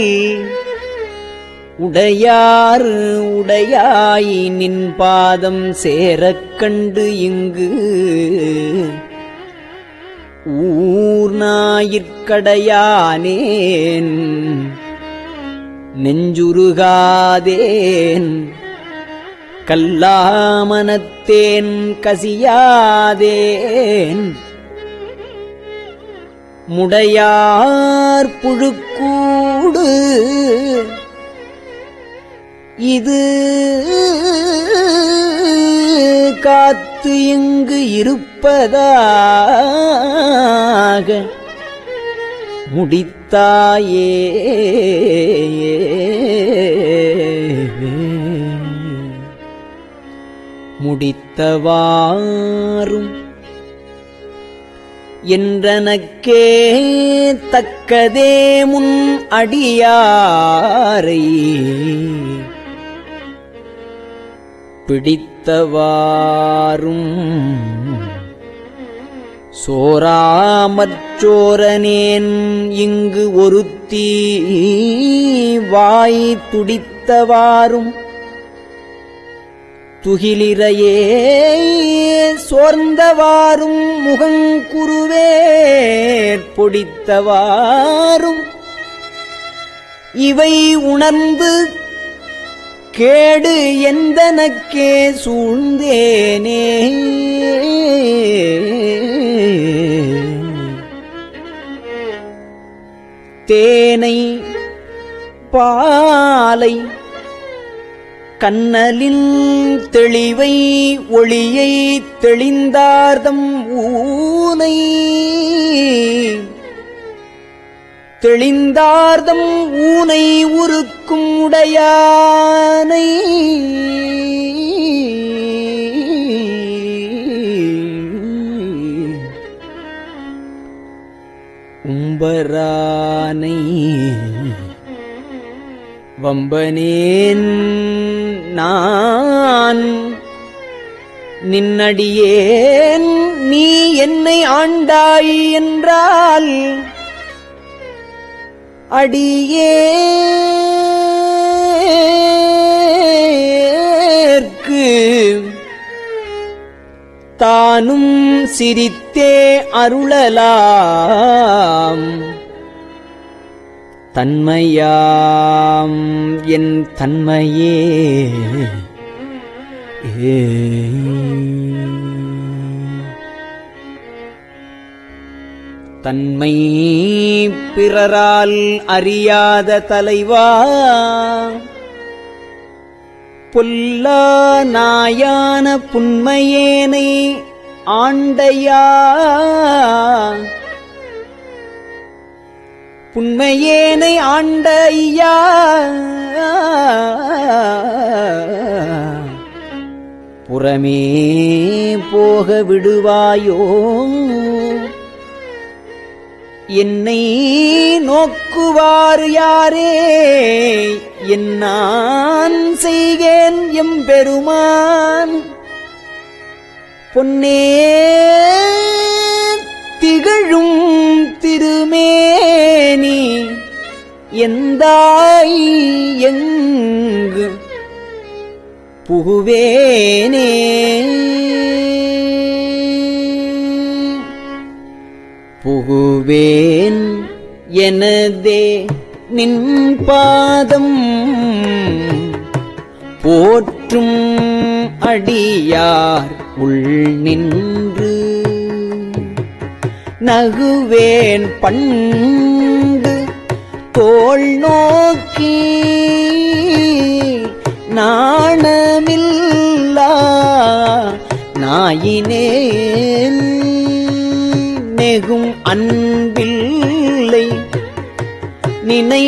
உடையார் உடையாய் நின் பாதம் சேரக் கண்டு இங்கு ஊர்நாயிற்கடையானேன் நெஞ்சுருகாதேன் கல்லாமனத்தேன் கசியாதேன் முடையார் புழுக்கூடு இது காத்து இங்கு இருப்பதாக முடித்தாயே முடித்தவாறும் என்றனக்கே தக்கதே முன் அடியாரை பிடித்தவாறும் சோராமற்றோரனேன் இங்கு ஒருத்தி வாய் துடித்தவாறும் துகிலிரையே சோர்ந்தவாறும் முகங்குருவேற் பொடித்தவாறும் இவை உணர்ந்து கேடு எந்தனக்கே சூழ்ந்தேனே தேனை பாலை கண்ணலின் தெளிவை ஒளியை தெளிந்தார்தம் ஊனை தெளிந்தார்தம் ஊனை உருக்கும் உடையானை உம்பரானை வம்பனேன் நான் நின்னடியேன் நீ என்னை ஆண்டாய் என்றால் அடியேற்கு தானும் சிரித்தே அருளலாம் தன்மையாம் என் தன்மையே தன்மை பிறரால் அறியாத தலைவா பொல்லா நாயான புன்மையேனை ஆண்டையா புன்மையேனை ஆண்டையா புறமே போக விடுவாயோ என்னை நோக்குவார் யாரே என்னான் செய்கேன் எம்பெருமான் பொன்னே திகழும் திருமேனி எந்தாய் எங்கு புகுவேனே புகுவேன் எனதே நின் பாதம் போற்றும் அடியார் உள் நின்று நகுவேன் பண்டு தோள் நோக்கி நாணமில்லா நாயினேன் நெகும் அன்பில்லை நினை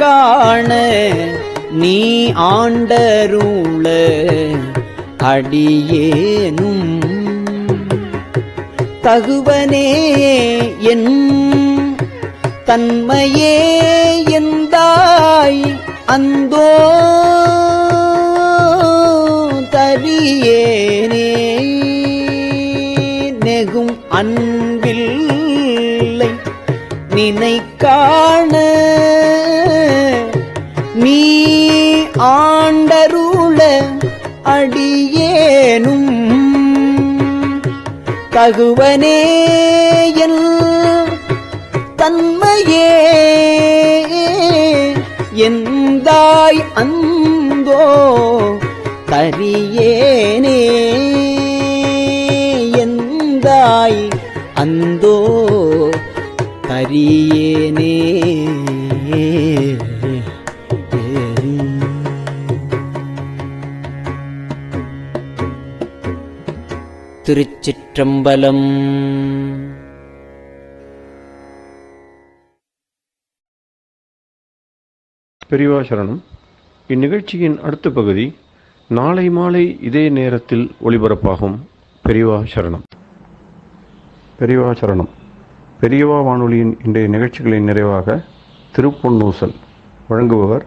காண நீ ஆண்டருள அடியேனும் தகுவனே என் தன்மையே எந்தாய் அந்தோ தரியேனே நெகும் அன்பில்லை நினை காண நீ ஆண்டருள அடியேனும் தகுவனே என் தன்மையே எந்தாய் அந்தோ தரியேனே எந்தாய் அந்தோ தரியேனே திருச்சிற்றம்பலம். பெரியவா சரணம். இந்நிகழ்ச்சியின் அடுத்த பகுதி நாளை மாலை இதே நேரத்தில் ஒளிபரப்பாகும். பெரியவா சரணம். பெரியவா சரணம். பெரியவா வானொலியின் இன்றைய நிகழ்ச்சிகளின் நிறைவாக திருப்பொன்னூசல் வழங்குபவர்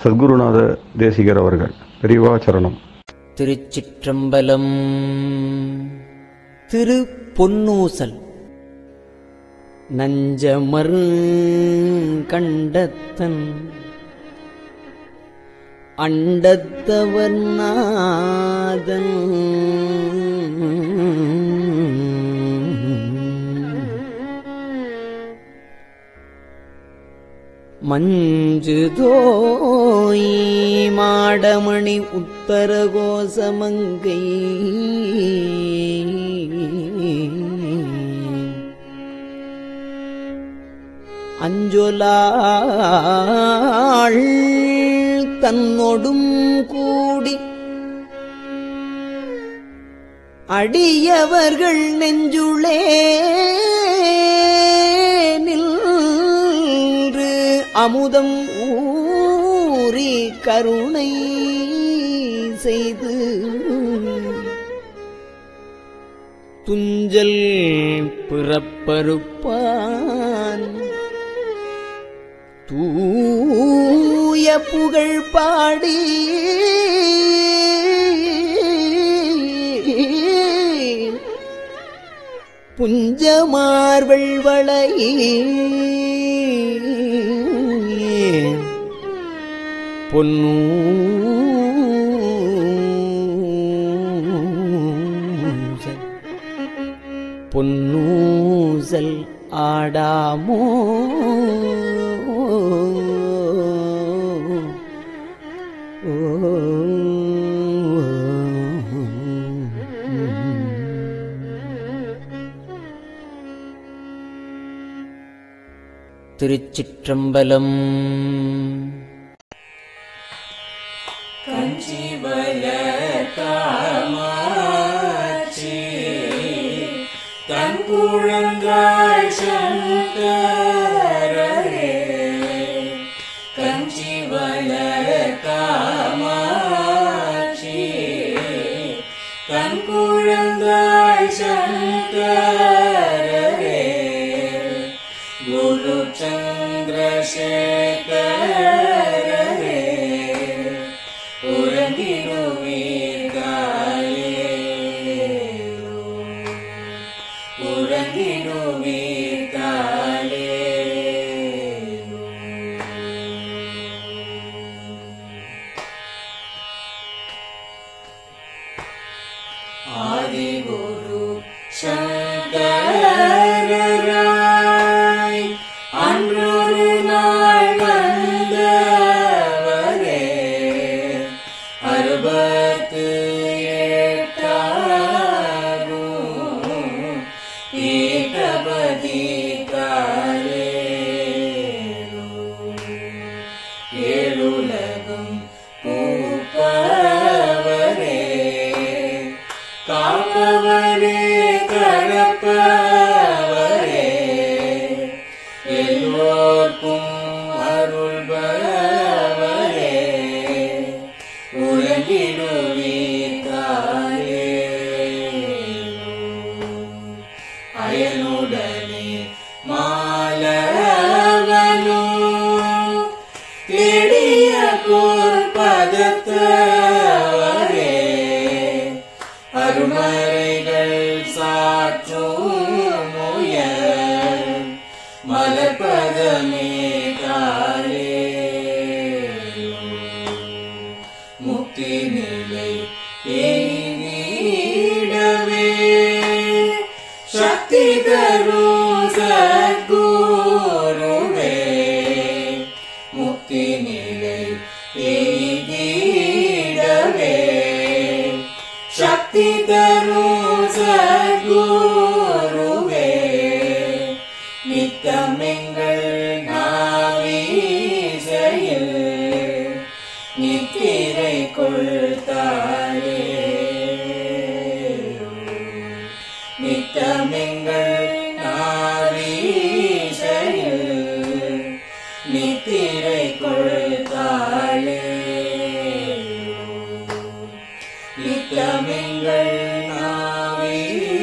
சத்குருநாத தேசிகர் அவர்கள். பெரியவா சரணம். திருச்சிற்றம்பலம். திருப்பொன்னூசல். நஞ்சமர் கண்டத்தன் அண்டத்தவர் நாதன் மஞ்சுதோய் மாடமணி உத்தர கோசமங்கை அஞ்சொலாள் தன்னொடும் கூடி அடியவர்கள் நெஞ்சுளே நின்று அமுதம் ஊறி கருணை செய்து துஞ்சல் பிறப்பறுப்பான் தூய புகழ் பாடி புஞ்சமார்வள் வளை பொன்னூசல் ஆடாமோ திருச்சிற்றம்பலம். கஞ்சிவல காமாட்சி தன் குழந்தாள் சங்கரரே. கஞ்சிவல காமாட்சி தன் குழந்தாள் சங்கரரே. குரு சந்திரசேகரரே உறங்கிடுவீர்களேலோ உறங்கிடுவீர்களேலோ. சங்கரராய் அன்றொரு நாள் வந்தவரே 68 பீட்டபதி காலேரோ ஏழுலகும் பூப்பவரே காப்பவரே கடப்பவரே எல்லோர்க்கும் அருள்பவரே உலகிடுவீத்தாரே அயனுடனே மாலவனோ தேடிய பொற்பதத்தவரே அருமறைகள் சாற்றும் முயல் மலர்பதமே காலே முக்தி நிலை எய்திடவே சக்தி தரும் சத்குருவே முக்தி நிலை எய்திடவே சக்தி தரும் சத்குருவே நித்தமெங்கள் நாவீசையில் நித்திரை கொள்தாயே நித்தமெங்கள் நாவீசையில் நித்திரை கொள்தாளே நித்தமெங்கள் நாவீசையில்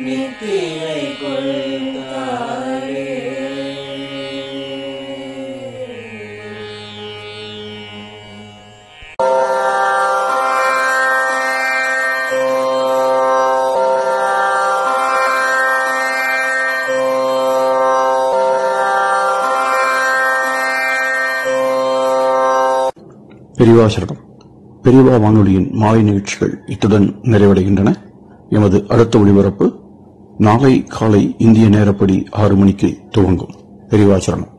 நித்திரை கொள்தாளே பெரியவா சரணம். பெரியவா வானொலியின் மாலை நிகழ்ச்சிகள் இத்துடன் நிறைவடைகின்றன. எமது அடுத்த ஒளிபரப்பு நாளை காலை இந்திய நேரப்படி 6 மணிக்கு துவங்கும். பெரியவா சரணம்.